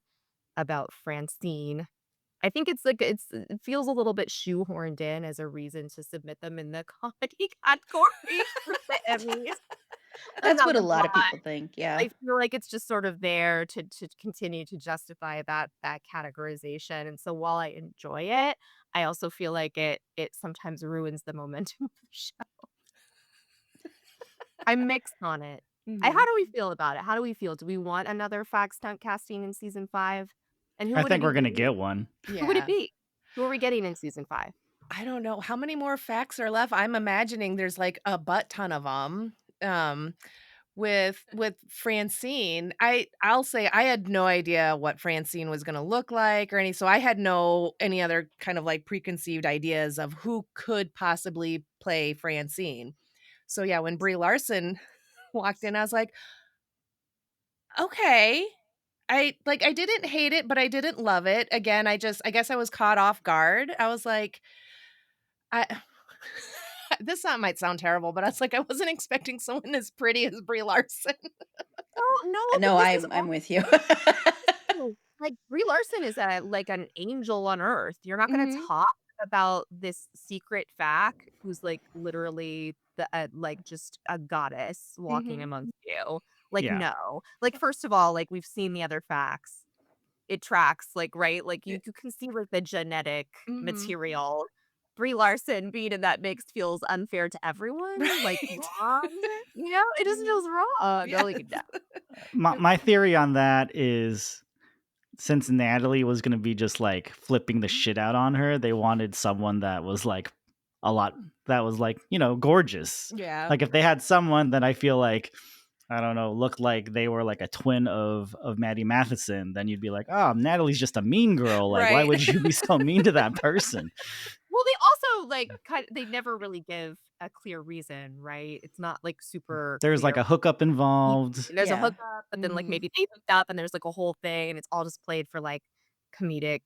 Francine. I think it feels a little bit shoehorned in as a reason to submit them in the comedy category for the Emmys. I'm That's not what a gonna lot of lie. people think. Yeah. I feel like it's just sort of there to continue to justify that categorization. And so while I enjoy it, I also feel like it sometimes ruins the momentum of the show. I'm mixed on it. Mhm. How do we feel about it? How do we feel? Do we want another fact stunt casting in season 5? And who I would it think be? we're gonna get one. Who would it Yeah. be? Who are we getting in season 5? I don't know how many more facts are left. I'm imagining there's like a butt ton of them. With Francine, I'll say I had no idea what Francine was gonna look like or so I had no any other kind of like preconceived ideas of who could possibly play Francine. So yeah, when Brie Larson walked in, I was like, okay. I didn't hate it, but I didn't love it. Again, I guess I was caught off guard. I was like, I might sound terrible, but I was like, I wasn't expecting someone as pretty as Brie Larson. Oh, no, but No, this is I'm with you. also like, Brie Larson is like an angel on earth. You're not gonna Mhm. talk about this secret fact who's, like, literally like, just a goddess walking Mhm. amongst you. Like, Yeah. no. Like, first of all, like, we've seen the other facts. It tracks, like, right? Like, Yeah. you can see, like, the genetic Mhm. material. Brie Larson being in that mix feels unfair to everyone, like, Right. wrong, It just Mhm. feels wrong. Yes. Like, no. My Yep. my theory on that is since Natalie was gonna be just like flipping the shit out on her, they wanted someone that was like a lot that was like, gorgeous. Yeah. Like if they had someone that I feel like I don't know, looked like they were like a twin of Maddie Matheson, then you'd be like, oh, Natalie's just a mean girl. Like, why Right. would you be so mean to that person? Well, they also, like, they never really give a clear reason, right? It's not, like, super There's like clear. a hookup Y involved. There's a Yeah. hookup, but then, like, Mhm. maybe they hooked up and there's, like, a whole thing, and it's all just played for, like, comedic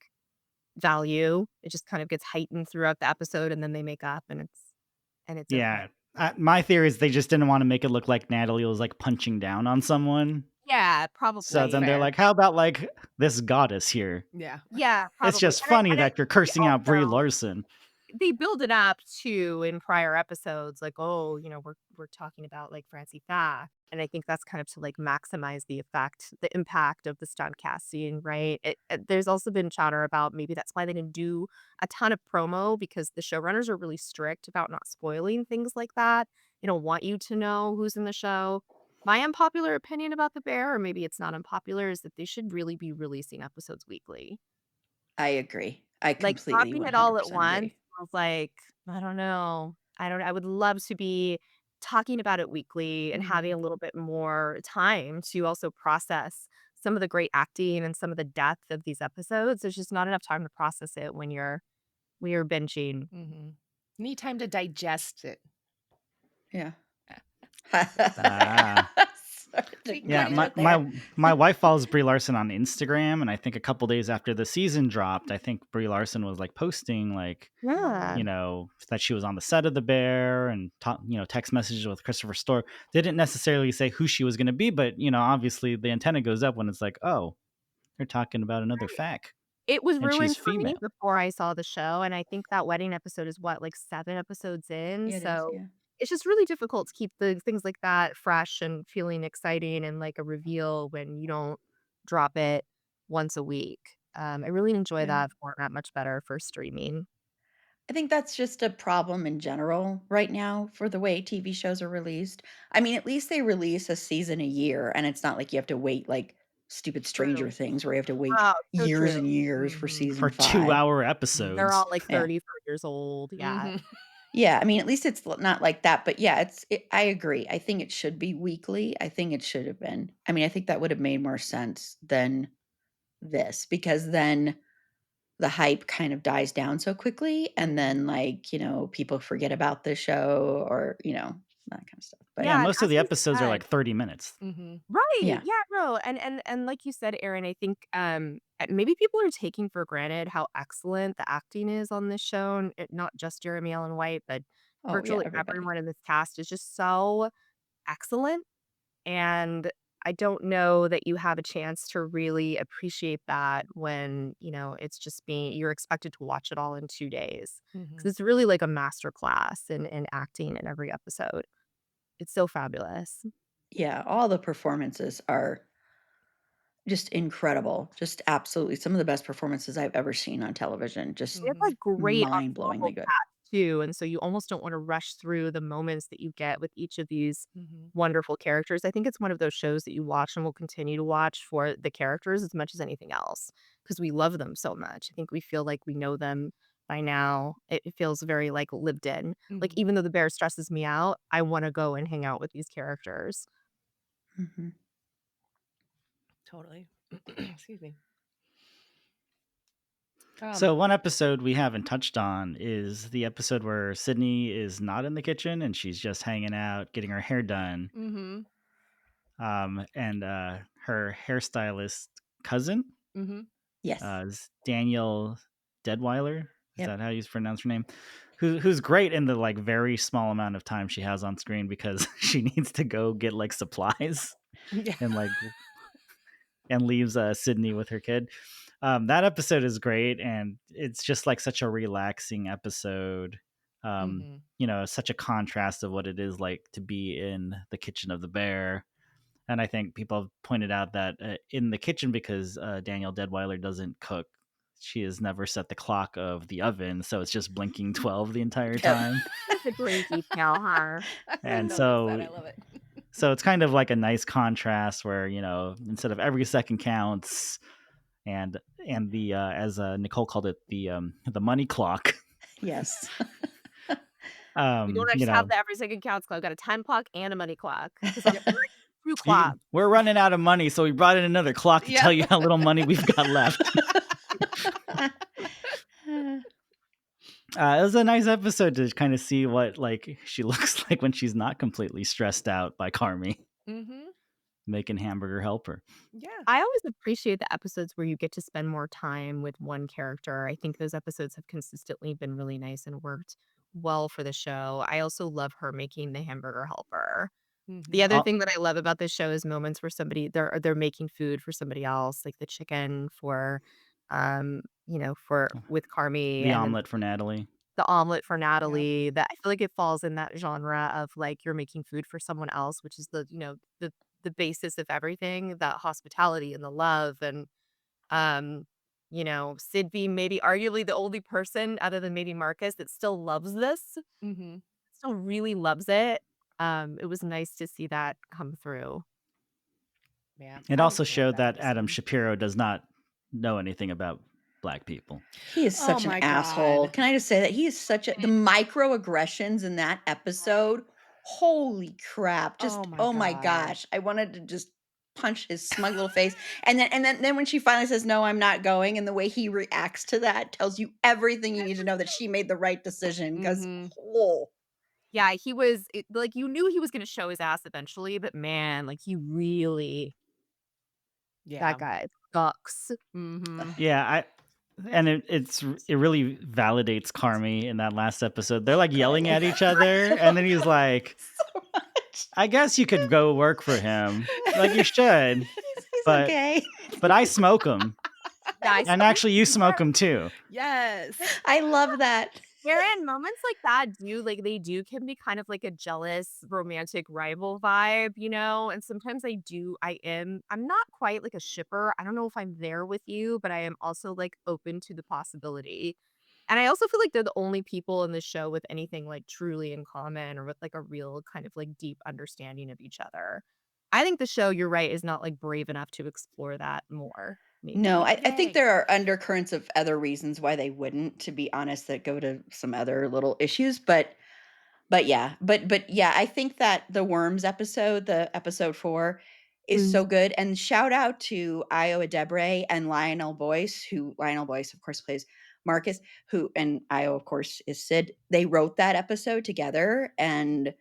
value. It just kind of gets heightened throughout the episode, and then they make up, and it's okay. Yeah. My theory is they just didn't want to make it look like Natalie was like punching down on someone. Yeah, So That's probably. then they're fair. like, how about like this goddess here? Yeah. Yeah, It's probably, just funny and I that you're they cursing out Brie also Larson. they build it up too in prior episodes, like, oh, we're talking about like Francie Fack. And I think that's kind of to like maximize the impact of the stunt casting, right? There's also been chatter about maybe that's why they didn't do a ton of promo because the showrunners are really strict about not spoiling things like that. They don't want you to know who's in the show. My unpopular opinion about The Bear, or maybe it's not unpopular, is that they should really be releasing episodes weekly. I agree. I Like, completely dropping it all at 100% once, agree. I was like, I don't know. I would love to be talking about it weekly and having Mhm. a little bit more time to also process some of the great acting and some of the depth of these episodes. There's just not enough time to process it when you're binging. Mhm. Need time to digest it. Yeah. Ah. Sorry to We Yeah, cut kind you my of out there. my my wife follows Brie Larson on Instagram, and I think a couple days after the season dropped, I think Brie Larson was like posting like Yeah. that she was on the set of The Bear and text messages with Christopher Storr. They didn't necessarily say who she was going to be, but obviously the antenna goes up when it's like, oh, they're talking about another fac, It was and she's ruined for me female. before I saw the show, and I think that wedding episode is what, like 7 episodes in, Yeah, it is, so yeah. it's just really difficult to keep the things like that fresh and feeling exciting and like a reveal when you don't drop it once a week. I really enjoy Yeah. that format much better for streaming. I think that's just a problem in general right now for the way TV shows are released. I mean, at least they release a season a year, and it's not like you have to wait like stupid Stranger True. Things where you have to wait Oh, so years true. and years for Mhm. For season 5. 2-hour They're episodes. all like Yeah. 34 years old, yeah. Mhm. Yeah, I mean, at least it's not like that, but yeah, I agree. I think it should be weekly. I think it should have been. I mean, I think that would have made more sense than this because then the hype kind of dies down so quickly and Mhm. then like, people forget about the show or, that kind of stuff. But Yeah, Yeah, and most of as the we episodes are said like 30 minutes. Mhm. right, yeah. yeah, no, and like you said, Erin, I think, maybe people are taking for granted how excellent the acting is on this show, and not just Jeremy Allen White, but Oh, yeah, virtually everybody. everyone in this cast is just so excellent, and I don't know that you have a chance to really appreciate that when, it's just being you're expected to watch it all in 2 days, because Mhm. it's really like a master class in acting in every episode. It's so fabulous. Yeah, all the performances are just incredible. Just absolutely some of the best performances I've ever seen on television. Just They have, like, Mhm. great mind-blowingly ensemble good. cast too. And so you almost don't want to rush through the moments that you get with each of these Mhm. wonderful characters. I think it's one of those shows that you watch and will continue to watch for the characters as much as anything else because we love them so much. I think we feel like we know them by now. It feels very like lived in. Like Mhm. even though the bear stresses me out, I want to go and hang out with these characters. Mhm. Totally. Excuse me. So one episode we haven't touched on is the episode where Sydney is not in the kitchen and she's just hanging out, getting her hair done. Mhm. And her hairstylist cousin Yes. is Daniel Deadweiler. Is Yep. that how you pronounce her name? Who's great in the like very small amount of time she has on screen because she needs to go get like supplies Yeah. and like and leaves Sydney with her kid. That episode is great, and it's just like such a relaxing episode. Mhm. You know, such a contrast of what it is like to be in the kitchen of the bear. And I think people have pointed out that in the kitchen, because Daniel Deadweiler doesn't cook, she has never set the clock of the oven, so it's just blinking 12 the entire Yep. time. That's a great detail, huh? I And noticed that. so I love it. so it's kind of like a nice contrast where, you know, instead of every second counts, and the as Nicole called it, the money clock. Yes. We don't You actually have know, the every second counts clock. We've got a time clock and a money clock. Because Yep. two clocks. we're running out of money, so we brought in another clock to Yep. tell you how little money we've got left. It was a nice episode to kind of see what like she looks like when she's not completely stressed out by Carmi Mhm. making Hamburger help her. Yeah. I always appreciate the episodes where you get to spend more time with one character. I think those episodes have consistently been really nice and worked well for the show. I also love her making the hamburger helper. The Mhm. other thing that I love about this show is moments where they're making food for somebody else, like the chicken for for with Carmi The and then omelet for Natalie. the omelet for Yep. Natalie. That I feel like it falls in that genre of like you're making food for someone else, which is the basis of everything, that hospitality and the love and um Sid being maybe arguably the only person other than maybe Marcus that still loves this, Mhm. still really loves it. It was nice to see that come through. Yeah. It I also enjoyed showed that Adam episode. Shapiro does not know anything about black people. He is Oh such an my asshole. God. Can I just say that he is such a the microaggressions in that episode? Holy crap. Just Oh my God. gosh. I wanted to just punch his smug little face. And then when she finally says, "No, I'm not going," and the way he reacts to that tells you everything you need to know that she made the right decision because Mhm. oh, Yeah, like you knew he was going to show his ass eventually, but man, like he really Yeah. that guy sucks. Mhm. Yeah, it really validates Carmi in that last episode. They're like yelling at each other, and then he's like, so much. "I guess you could go work for him. Like you should, He's but okay. but I smoke him, Guys, and actually you smoke him too." Yes. I love that. Aaron, moments like that can be kind of like a jealous romantic rival vibe, and sometimes I'm not quite like a shipper. I don't know if I'm there with you, but I am also like open to the possibility. And I also feel like they're the only people in the show with anything like truly in common or with like a real kind of like deep understanding of each other. I think the show, you're right, is not like brave enough to explore that more, No, maybe. I think Yay. there are undercurrents of other reasons why they wouldn't, to be honest, that go to some other little issues, but yeah, I think that the Worms episode, the episode 4, is Mm. so good, and shout out to Io Adebre and Lionel Boyce, who Lionel Boyce, of course, plays Marcus, who and Io, of course, is Sid. They wrote that episode together, and,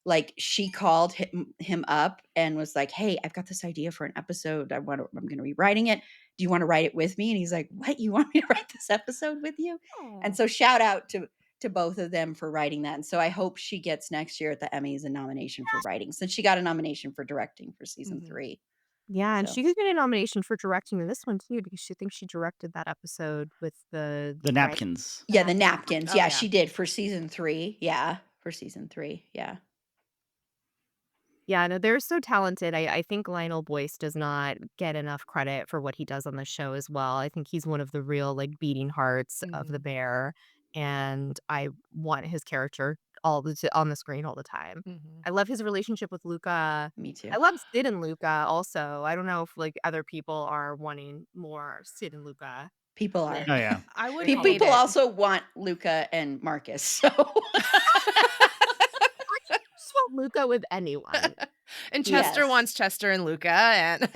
like, she called him up and was like, "Hey, I've got this idea for an episode. I'm gonna be writing it. Do you wanna write it with me?" And he's like, "What? You want me to write this episode with you?" And so shout out to both of them for writing that. And so I hope she gets next year at the Emmys a nomination for writing, since she got a nomination for directing for season Mhm. 3. Yeah, and So she could get a nomination for directing in this one too, because she thinks she directed that episode with the The right. napkins. yeah, the napkins. Oh Yeah, yeah. she did for season 3. Yeah, for season 3. Yeah. Yeah, no, they're so talented. I think Lionel Boyce does not get enough credit for what he does on the show as well. I think he's one of the real like beating hearts of the Mhm. bear. and I want his character on the screen all the time. Mhm. I love his relationship with Luca. Me too. I love Sid and Luca also. I don't know if like other people are wanting more Sid and Luca. People are. Oh yeah. I wouldn't hate People it. also want Luca and Marcus. So I just want Luca with anyone. And Chester Yes. wants Chester and Luca, and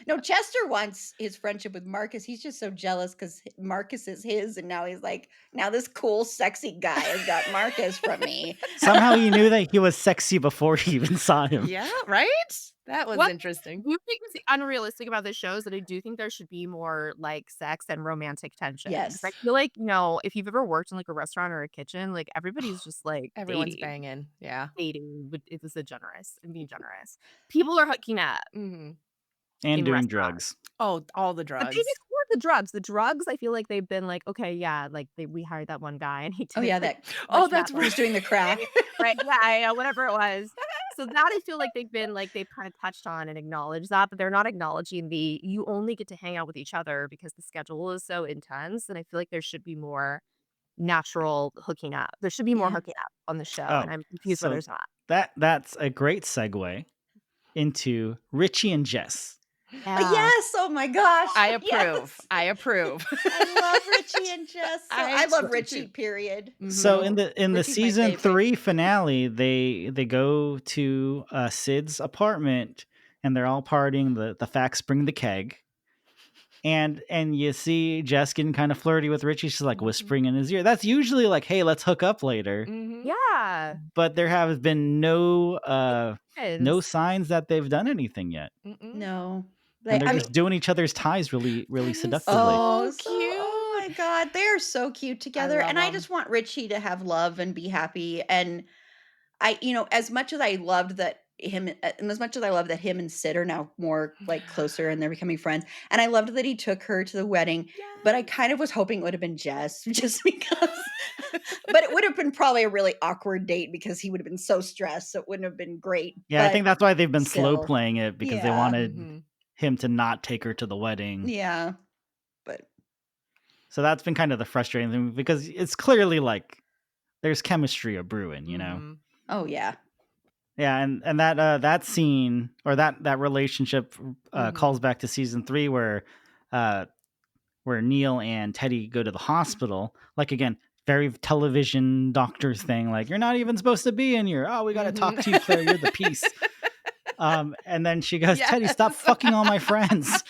No, Chester wants his friendship with Marcus. He's just so jealous because Marcus is his, and now he's like, now this cool, sexy guy has got Marcus from me. Somehow he knew that he was sexy before he even saw him. yeah, right? That was What interesting. you think is unrealistic about this show is that I do think there should be more like sex and romantic tension. 'Cause Yes. I feel like, if you've ever worked in like a restaurant or a kitchen, like everybody's just like Everyone's dating. banging. Yeah. Dating, but it was generous and being generous. People are hooking up hmm And in doing restaurants. drugs. Oh, all the But drugs. they've explored the drugs. The drugs, I feel like they've been like, okay, yeah, like we hired that one guy and he did Oh yeah, like, that. Oh, much that's meth. right. Who's doing the crack? Right, yeah, whatever it was. So that I feel like they've kind of touched on and acknowledged that, but they're not acknowledging you only get to hang out with each other because the schedule is so intense. And I feel like there should be more natural hooking up. There should be more Yeah. hooking up on the show, Oh, and I'm confused why so there's not. that's a great segue into Richie and Jess. Yeah. Yes. Oh my gosh. I approve. Yes. I approve. I love Richie and Jess. I love Richie. Period. So Mhm. in the Richie's my season favorite. 3 finale, they go to Sid's apartment and they're all partying. The facts bring the keg, and you see Jess getting kind of flirty with Richie. She's like whispering in his ear. That's usually like, hey, let's hook up later. Mhm. Yeah. But there have been no Friends. signs that they've done anything yet, Mm-mm. No. and they're I just doing each other's ties really That is seductively. Oh, So oh my God, they're so cute together, love and I 'em. just want Richie to have love and be happy. And as much as I loved that and as much as I love that him and Sid are now more like closer and they're becoming friends, and I loved that he took her to the wedding. But I kind of was hoping it would have been Jess, just because. But it would have been probably a really awkward date because he would have been so stressed, so it wouldn't have been great. Yeah, I But think that's why they've been slow still, playing it, because they yeah. wanted Mhm. him to not take her to the wedding. Yeah, but So that's been kind of the frustrating thing, because it's clearly like there's chemistry a brewing, Mhm. oh yeah, Yeah, and that scene, or that relationship calls back to season 3, where Neil and Teddy go to the hospital. Like, again, very television doctors thing. Like, you're not even supposed to be in here. Oh, we got to talk to you, Claire. You're the piece. And then she goes, Teddy, stop Yes. fucking all my friends.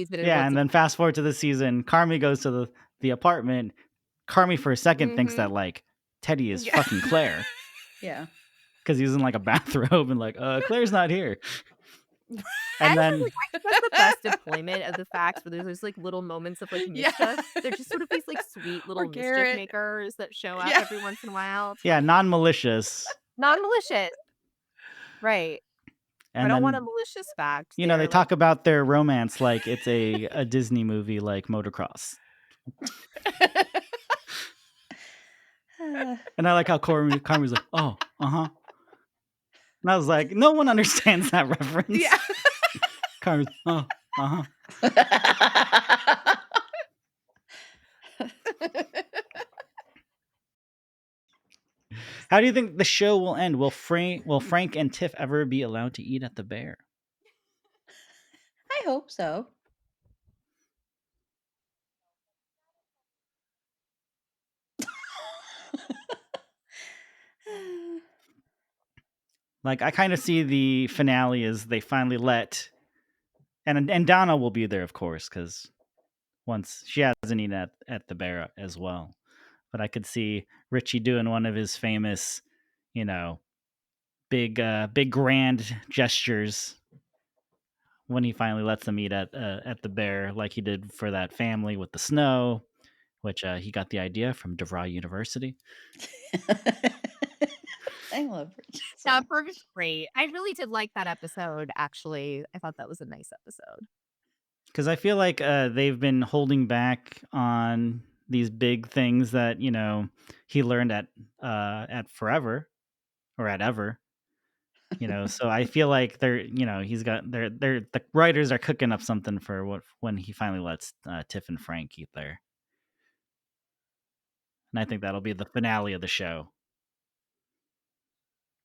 Yeah, and then fast forward to the season, Carmi goes to the apartment. Carmi for a second thinks that like Teddy is Yeah. fucking Claire, yeah. because he's in like a bathrobe and like, Claire's not here. And then I think that's the best deployment of the facts, where there's those like little moments of like Yeah. mischief. They're just sort of these like sweet little mischief Garrett. makers that show up Yeah. every once in a while. yeah, non-malicious. Non-malicious. Right. And I don't then, want a malicious fact. they They're, talk about their romance like it's a Disney movie, like Motocross. And I like how Carmi's like, oh, uh-huh. And I was like, no one understands that reference. Yeah. Carmi's, oh, uh-huh. How do you think the show will end? Will Frank and Tiff ever be allowed to eat at the Bear? I hope so. Like, I kind of see the finale as they finally let, and Donna will be there, of course, because once she hasn't eaten at the Bear as well. But I could see Richie doing one of his famous, big grand gestures when he finally lets them eat at the Bear, like he did for that family with the snow, which he got the idea from DeVry University. I love Richie. Yeah, Ferg's great. I really did like that episode, actually. I thought that was a nice episode. Because I feel like they've been holding back on these big things that he learned at Forever, or at Ever, So I feel like the writers are cooking up something for when he finally lets Tiff and Frank eat there. And I think that'll be the finale of the show.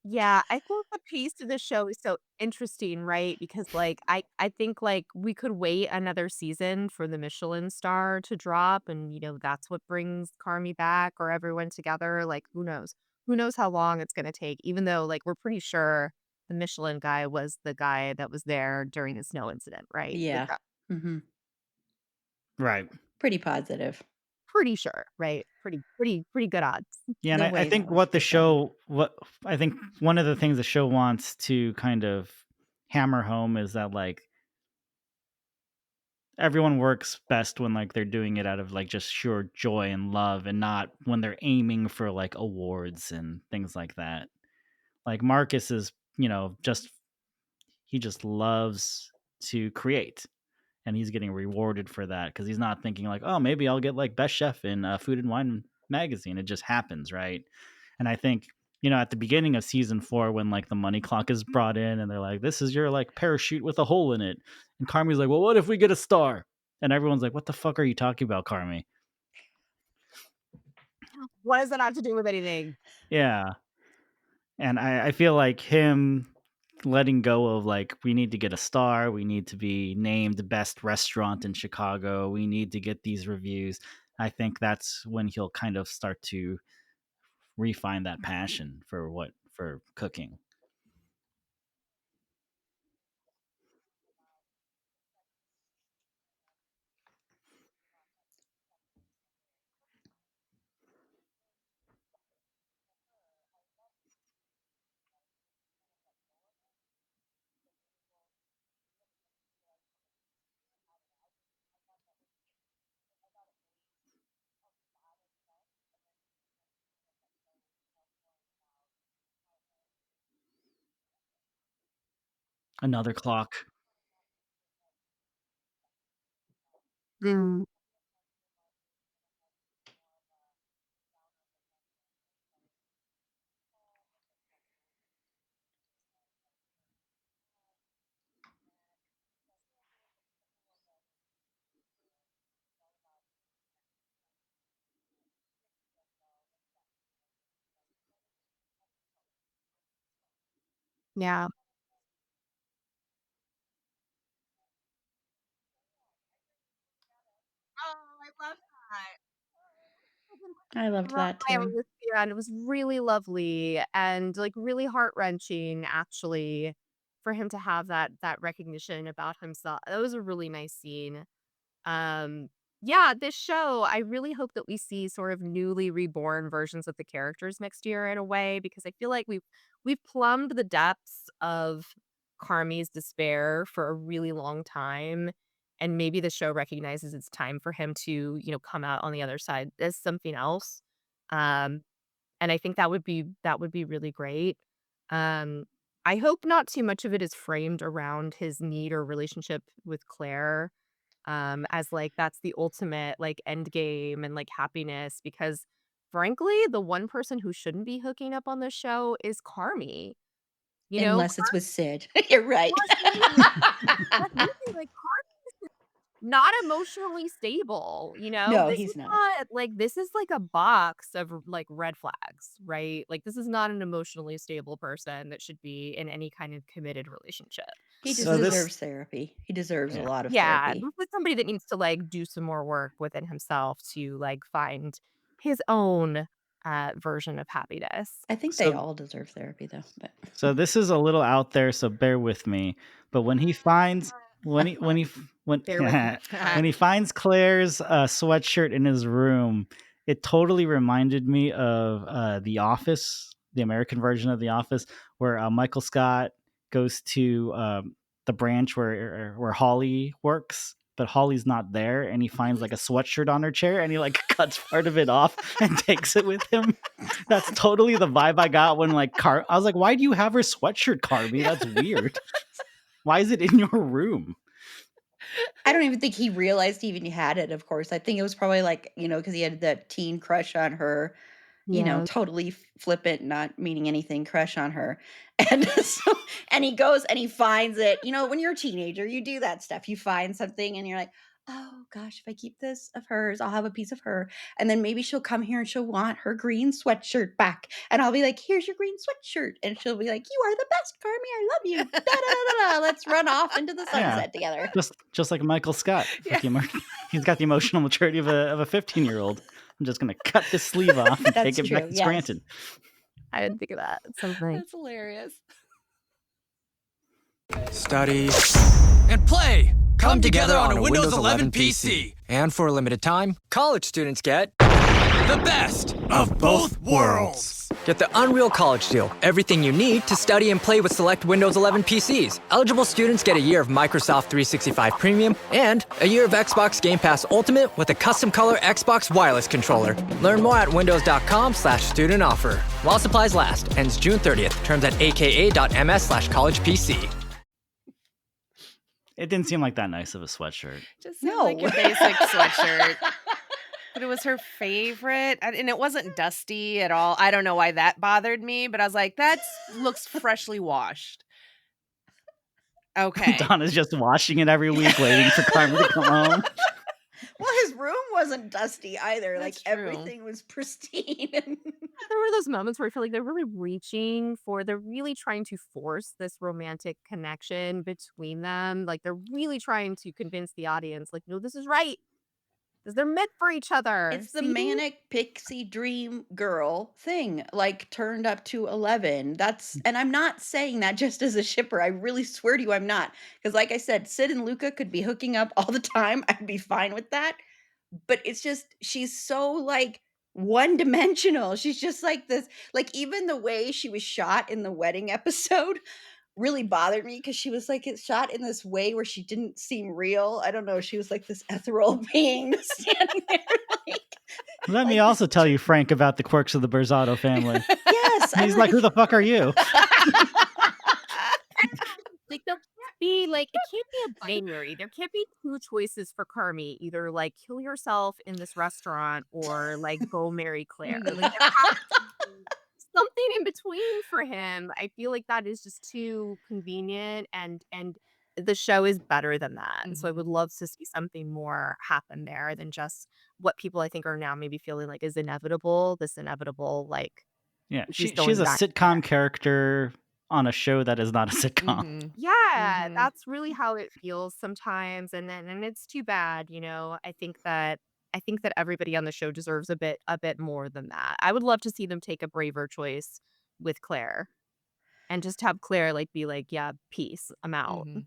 Yeah, I think the piece of the show is so interesting, right? Because I think we could wait another season for the Michelin star to drop and that's what brings Carmi back or everyone together. Like who knows? Who knows how long it's gonna take, even though we're pretty sure the Michelin guy was the guy that was there during the snow incident, right? Yeah. Hmm. Right. Pretty positive. Pretty sure, right? Pretty good odds. Yeah, and No I way think that was the guy. what I think one of the things the show wants to kind of hammer home is that everyone works best when they're doing it out of just sheer joy and love and not when they're aiming for awards and things like that. Like Marcus is, just he just loves to create and he's getting rewarded for that because he's not thinking oh, maybe I'll get best chef in Food and Wine magazine. It just happens, right? And I think at the beginning of season 4 when the money clock is brought in and they're like, this is your parachute with a hole in it, and Carmi's like, well, what if we get a star? And everyone's like, what the fuck are you talking about, Carmi? What does that have to do with anything? Yeah. And I feel like him letting go of we need to get a star, we need to be named best restaurant in Chicago, we need to get these reviews. I think that's when he'll kind of start to refine that passion for cooking. Another clock. Mm. Yeah. Oh, I love that. I loved that too. And it was really lovely and really heart-wrenching actually for him to have that recognition about himself. That was a really nice scene. Um, yeah, this show, I really hope that we see sort of newly reborn versions of the characters next year in a way, because I feel like we've plumbed the depths of Carmi's despair for a really long time. And maybe the show recognizes it's time for him to, come out on the other side as something else. Um, and I think that would be really great. Um, I hope not too much of it is framed around his need or relationship with Claire, as that's the ultimate end game and happiness, because frankly the one person who shouldn't be hooking up on this show is Carmi. Unless it's with Sid. You're right. That's the thing, not emotionally stable, No, this he's is not. not this is a box of red flags, right? This is not an emotionally stable person that should be in any kind of committed relationship. He just So this deserves therapy. He deserves a Yeah. lot of Yeah, therapy. with somebody that needs to do some more work within himself to find his own version of happiness. I think they So all deserve therapy though, but So this is a little out there, so bear with me. But when he finds when Bear with me. when he finds Claire's sweatshirt in his room, it totally reminded me of The Office, the American version of The Office, where Michael Scott goes to the branch where Holly works, but Holly's not there, and he finds a sweatshirt on her chair, and he cuts part of it off and takes it with him. That's totally the vibe I got when I was like, why do you have her sweatshirt, Carby? That's weird. Why is it in your room? I don't even think he realized he even had it, of course. I think it was probably because he had that teen crush on her. Yeah. totally flippant, not meaning anything, crush on her. And and he goes and he finds it. When you're a teenager, you do that stuff. You find something and you're like, oh gosh, if I keep this of hers, I'll have a piece of her. And then maybe she'll come here and she'll want her green sweatshirt back. And I'll be like, here's your green sweatshirt. And she'll be like, you are the best, Carmi. I love you. Da, da, da, da, da. Let's run off into the sunset together. Just like Michael Scott. Yeah. He's got the emotional maturity of a 15-year-old. I'm just gonna cut this sleeve off and That's take it true, back as yes. granted. I didn't think of that. It's so funny. That's hilarious. Study and play come together on a Windows 11 PC. And for a limited time, college students get the best Of both worlds. Get the Unreal College Deal. Everything you need to study and play with select Windows 11 PCs. Eligible students get a year of Microsoft 365 Premium and a year of Xbox Game Pass Ultimate with a custom color Xbox wireless controller. Learn more at windows.com/student offer. While supplies last. Ends June 30th. Terms at aka.ms/collegepc. It didn't seem like that nice of a sweatshirt. Just seemed like your basic sweatshirt. But it was her favorite. And it wasn't dusty at all. I don't know why that bothered me, but I was like, that looks freshly washed. Okay. Donna's just washing it every week, waiting for Carmen to come home. Well, his room wasn't dusty either. That's Like true. everything was pristine. There were those moments where I feel like they're really trying to force this romantic connection between them. Like they're really trying to convince the audience, like, no, this is right. Because they're meant for each other. It's the See? manic pixie dream girl thing, like turned up to 11. And I'm not saying that just as a shipper. I really swear to you, I'm not. Because like I said, Sid and Luca could be hooking up all the time. I'd be fine with that. But it's just, she's so like one dimensional. She's just like this, like even the way she was shot in the wedding episode really bothered me because she was like it's shot in this way where she didn't seem real. I don't know. She was like this ethereal being standing there. Like, Let me also tell you, Frank, about the quirks of the Berzotto family. yes. He's like, who the fuck are you? Like there can't be it can't be a binary. There can't be two choices for Carmi. Either like kill yourself in this restaurant or like go marry Claire. Like there has to be something in between for him. I feel like that is just too convenient and the show is better than that. And so I would love to see something more happen there than just what people I think are now maybe feeling like is inevitable. This inevitable like Yeah, he's she's going a back sitcom character on a show that is not a sitcom. Mhm. Yeah, Mhm. that's really how it feels sometimes, and it's too bad, I think that everybody on the show deserves a bit more than that. I would love to see them take a braver choice with Claire and just have Claire like be like, "Yeah, peace, I'm out." Mhm.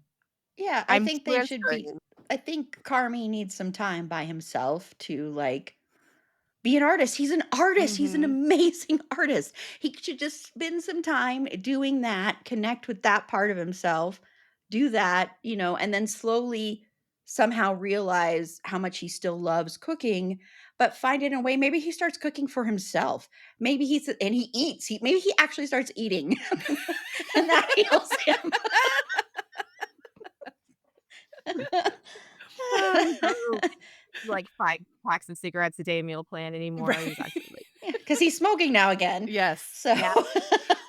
Yeah, I I'm think they should be. transferring. I think Carmi needs some time by himself to like be an artist. He's an artist. He's an Mhm. amazing artist. He should just spend some time doing that, connect with that part of himself, do that, and then slowly somehow realize how much he still loves cooking, but find it in a way. Maybe he starts cooking for himself. Maybe he eats. Maybe he actually starts eating, and that heals him. Like 5 packs of cigarettes a day meal plan anymore. He's actually like, Because he's smoking now again. Yes. So Yeah.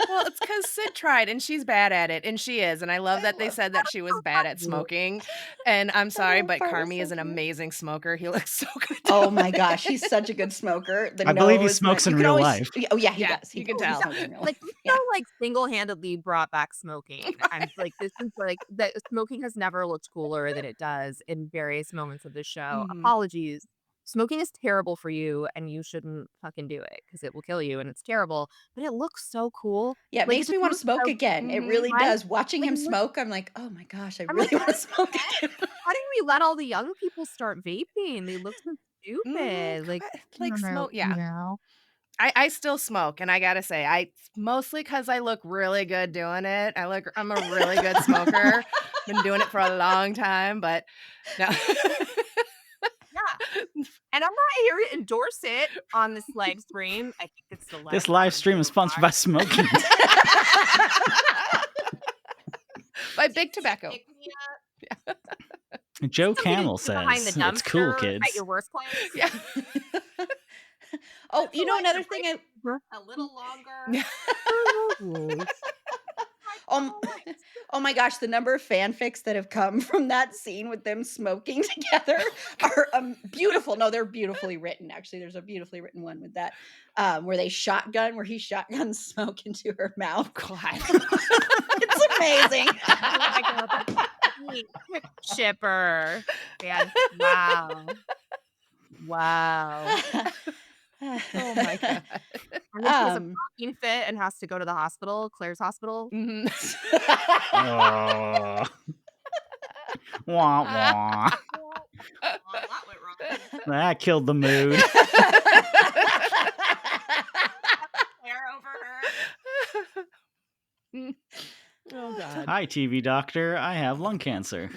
Well, it's because Sid tried and she's bad at it. And she is. And I love that they said that she was bad at smoking. And I'm sorry, little but part was Carmi so is an cute. amazing smoker. He looks so good. Oh doing my it. gosh, he's such a good smoker. The I believe he nose, smokes you in can real always- life. Oh yeah, he Yeah, does. you can totally tell. smokes in real like life. this show like single-handedly brought back smoking. I'm like this is like that smoking has never looked cooler than it does in various moments of the show. Mhm. Apologies. Smoking is terrible for you and you shouldn't fucking do it because it will kill you and it's terrible, but it looks so cool. Yeah, it Like, makes it me just want to looks smoke so again. It Mhm. really Right? does. Watching Like, him it looks- smoke, I'm like, oh my gosh, I I'm really like, want to smoke again. Why didn't we let all the young people start vaping? They look so stupid. Mhm. Like, Like I don't know, smoke. Yeah. know. I still smoke. And I got to say, mostly because I look really good doing it. I'm a really good smoker. Been doing it for a long time, but no. Yeah. And I'm not here to endorse it on this live stream. I think it's the This live stream is sponsored by smoking. By Big Tobacco. Joe Something to Camel do behind says the it's cool, dumpster kids. at your workplace. Yeah. Oh, another thing A little longer. Oh my gosh, the number of fanfics that have come from that scene with them smoking together are beautiful. No, they're beautifully written. Actually, there's a beautifully written one with that, where he shotguns smoke into her mouth. God. It's amazing. Oh my God. Shipper. Man, wow. Wow. Oh my God. And then she has a parking fit and has to go to the hospital, Claire's hospital. Mhm. Oh. Wah, wah. That went wrong. That killed the mood. Claire over her. Oh God. Hi, TV doctor. I have lung cancer.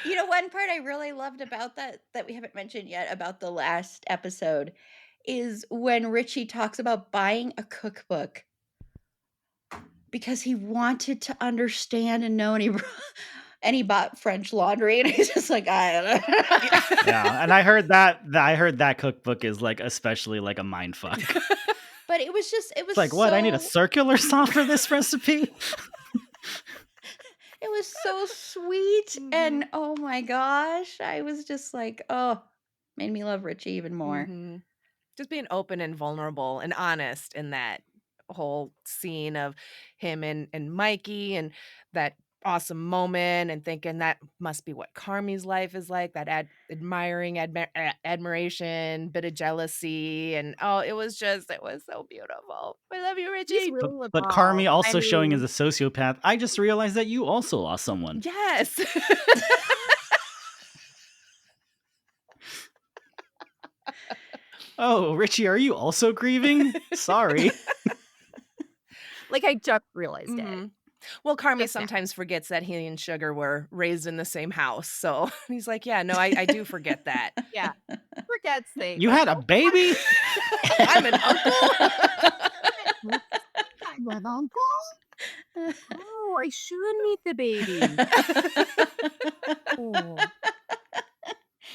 You know, one part I really loved about that we haven't mentioned yet about the last episode is when Richie talks about buying a cookbook because he wanted to understand and know, and he bought French laundry, and he's just like, I don't know. Yeah, and I heard that cookbook is like especially like a mind fuck. But it was It's like, what? I need a circular saw for this recipe? It was so sweet, and oh my gosh, I was just like, oh, made me love Richie even more. Just being open and vulnerable and honest in that whole scene of him and Mikey and that awesome moment, and thinking that must be what Carmi's life is like, that admiration, bit of jealousy, and it was so beautiful. I love you, Richie. But Carmi also showing as a sociopath. I just realized that you also lost someone. Yes. Oh, Richie, are you also grieving? Sorry. Like, I just realized it. Well, Carmi sometimes forgets that he and Sugar were raised in the same house. So he's like, yeah, no, I do forget that. Yeah. Forgets things. You had a baby? I'm an uncle. I'm an uncle? Oh, I should meet the baby. Oh.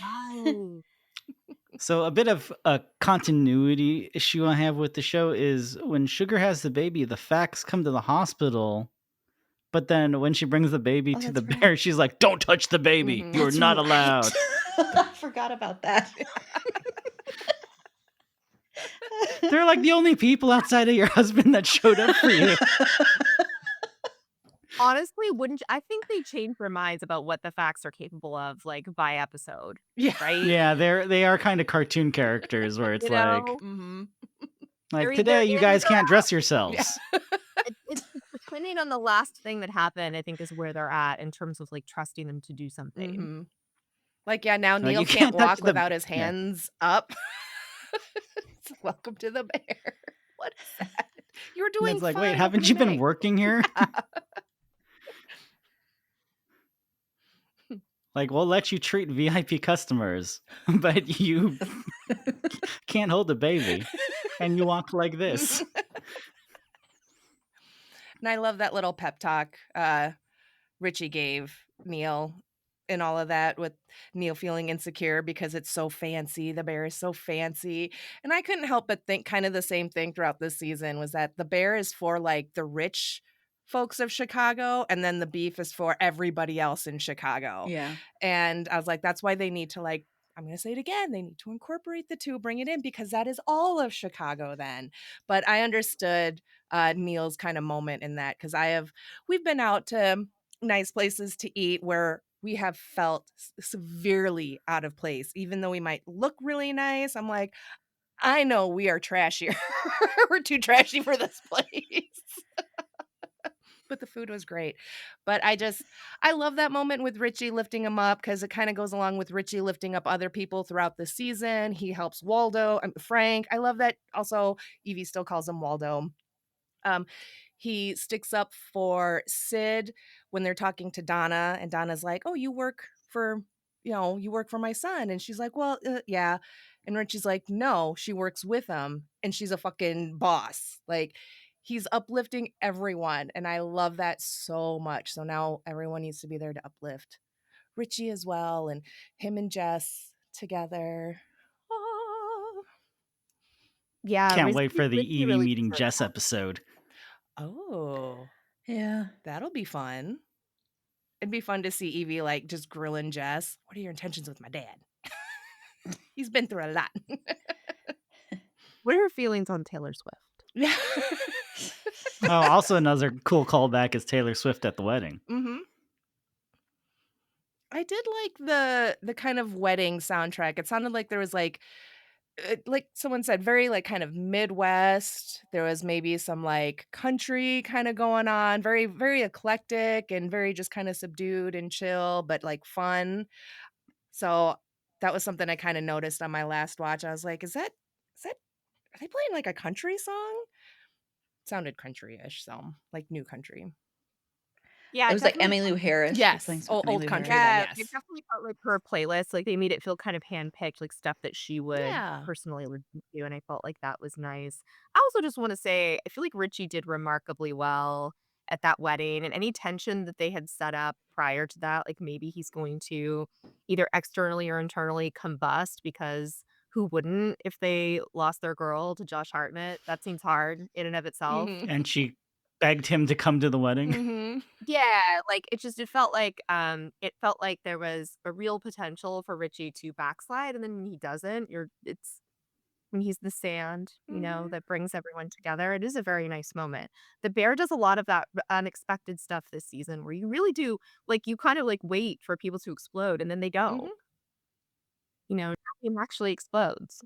Wow. So a bit of a continuity issue I have with the show is when Sugar has the baby, the facts come to the hospital. But then when she brings the baby to the bear, she's like, don't touch the baby. You're not allowed. I forgot about that. They're like the only people outside of your husband that showed up for you. Honestly, I think they change their minds about what the facts are capable of, like, by episode. Yeah. Right? Yeah, they are kind of cartoon characters where it's like, like today you guys can't dress yourselves. Yeah. It's depending on the last thing that happened, I think, is where they're at in terms of like trusting them to do something. Like, yeah, now Like, Neil you can't can't touch walk without his hands up. Welcome to the bear. What is that? You were And doing it's like, fine. wait, haven't you been working here? Like, we'll let you treat VIP customers, but you can't hold a baby, and you walk like this. And I love that little pep talk Richie gave Neil and all of that, with Neil feeling insecure because it's so fancy. The bear is so fancy. And I couldn't help but think kind of the same thing throughout this season, was that the bear is for like the rich folks of Chicago, and then the beef is for everybody else in Chicago. Yeah. And I was like, that's why they need to, like, I'm going to say it again, they need to incorporate the two, bring it in, because that is all of Chicago then. But I understood Neil's kind of moment in that, because we've been out to nice places to eat where we have felt severely out of place, even though we might look really nice. I'm like, I know we are trashier. We're too trashy for this place. But the food was great. But I love that moment with Richie lifting him up, because it kind of goes along with Richie lifting up other people throughout the season. He helps Frank. I love that. Also, Evie still calls him Waldo. He sticks up for Sid when they're talking to Donna, and Donna's like, oh, you work for my son. And she's like, well, yeah. And Richie's like, no, she works with him, and she's a fucking boss. Like, he's uplifting everyone, and I love that so much. So now everyone needs to be there to uplift Richie as well, and him and Jess together. Yeah, Can't wait for the Rizzy Evie really meeting deserved Jess that. episode. Oh, Yeah. that'll be fun. It'd be fun to see Evie like just grilling Jess. What are your intentions with my dad? He's been through a lot. What are her feelings on Taylor Swift? Yeah. Oh, also another cool callback is Taylor Swift at the wedding. Mm-hmm. I did like the kind of wedding soundtrack. It sounded like there was like someone said, very like kind of Midwest. There was maybe some like country kind of going on, very, very eclectic and very just kind of subdued and chill, but like fun. So that was something I kind of noticed on my last watch. I was like, is that, are they playing like a country song? It sounded country-ish, so like new country. Yeah, It was like definitely. Emmylou Harris. Yes, Playing some old Emmylou country Harris. then, Yeah, yes. they definitely felt like her playlist. Like they made it feel kind of handpicked, like stuff that she would Yeah. personally listen to, and I felt like that was nice. I also just want to say, I feel like Richie did remarkably well at that wedding, and any tension that they had set up prior to that, like maybe he's going to either externally or internally combust because who wouldn't if they lost their girl to Josh Hartnett? That seems hard in and of itself. Mhm. And she begged him to come to the wedding. Mhm. Yeah, like it felt like there was a real potential for Richie to backslide, and then he doesn't. It's when he's the sand, Mhm. that brings everyone together. It is a very nice moment. The Bear does a lot of that unexpected stuff this season where you really do like you kind of like wait for people to explode and then they don't. Mhm. Nothing actually explodes.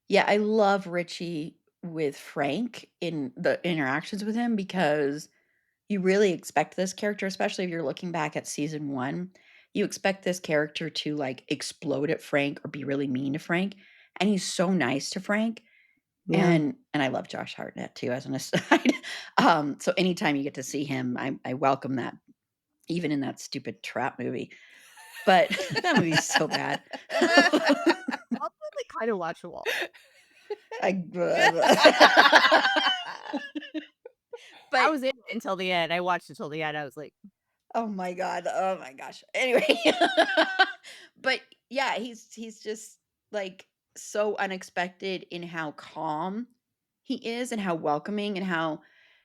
Yeah, I love Richie with Frank in the interactions with him because you really expect this character, especially if you're looking back at season 1, you expect this character to like explode at Frank or be really mean to Frank, and he's so nice to Frank. Yeah. And I love Josh Hartnett too, as an aside. So anytime you get to see him, I welcome that, even in that stupid trap movie. But that movie's so bad. Ultimately kind of watchable. I I but was in it until the end. I watched it till the end. I was like, oh my god, oh my gosh. Anyway, but yeah, he's just like so unexpected in how calm he is and how welcoming and how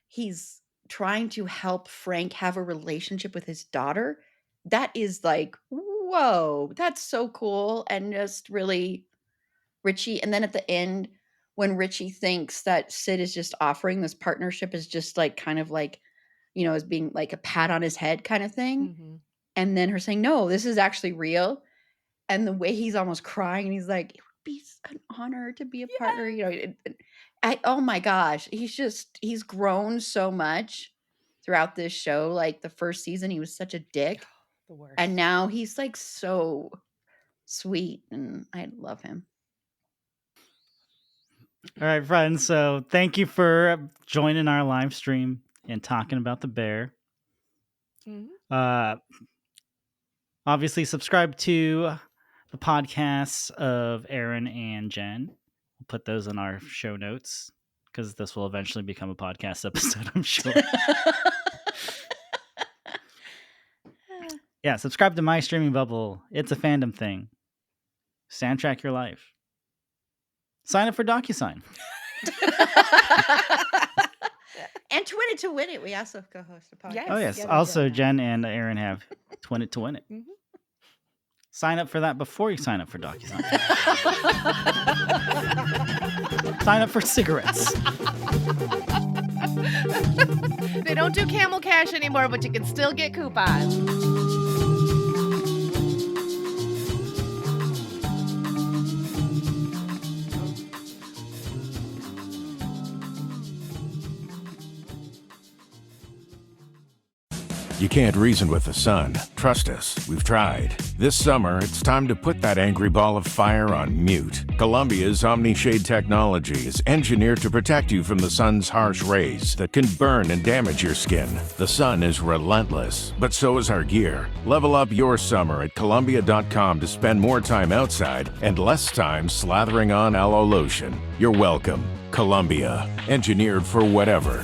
he's trying to help Frank have a relationship with his daughter. That is like, whoa, that's so cool and just really Richie. And then at the end, when Richie thinks that Sid is just offering this partnership is just like kind of like, as being like a pat on his head kind of thing. Mhm. And then her saying, no, this is actually real. And the way he's almost crying and he's like, it would be an honor to be a partner. Oh my gosh. He's grown so much throughout this show. Like the first season, he was such a dick. The worst. And now he's like so sweet and I love him. All right, friends. So thank you for joining our live stream and talking about the Bear. Mhm. Obviously, subscribe to the podcasts of Erin and Jenn. We'll put those in our show notes because this will eventually become a podcast episode, I'm sure. Yeah, subscribe to My Streaming Bubble. It's a fandom thing. Soundtrack your life. Sign up for DocuSign. And Twin It to Win It. We also co-host a podcast. Yes. Oh, yes. together. Also, Jenn and Erin have Twin It to Win It. Mhm. Sign up for that before you sign up for DocuSign. Sign up for cigarettes. They don't do Camel Cash anymore, but you can still get coupons. You can't reason with the sun. Trust us, we've tried. This summer, it's time to put that angry ball of fire on mute. Columbia's OmniShade technology is engineered to protect you from the sun's harsh rays that can burn and damage your skin. The sun is relentless, but so is our gear. Level up your summer at Columbia.com to spend more time outside and less time slathering on aloe lotion. You're welcome. Columbia, engineered for whatever.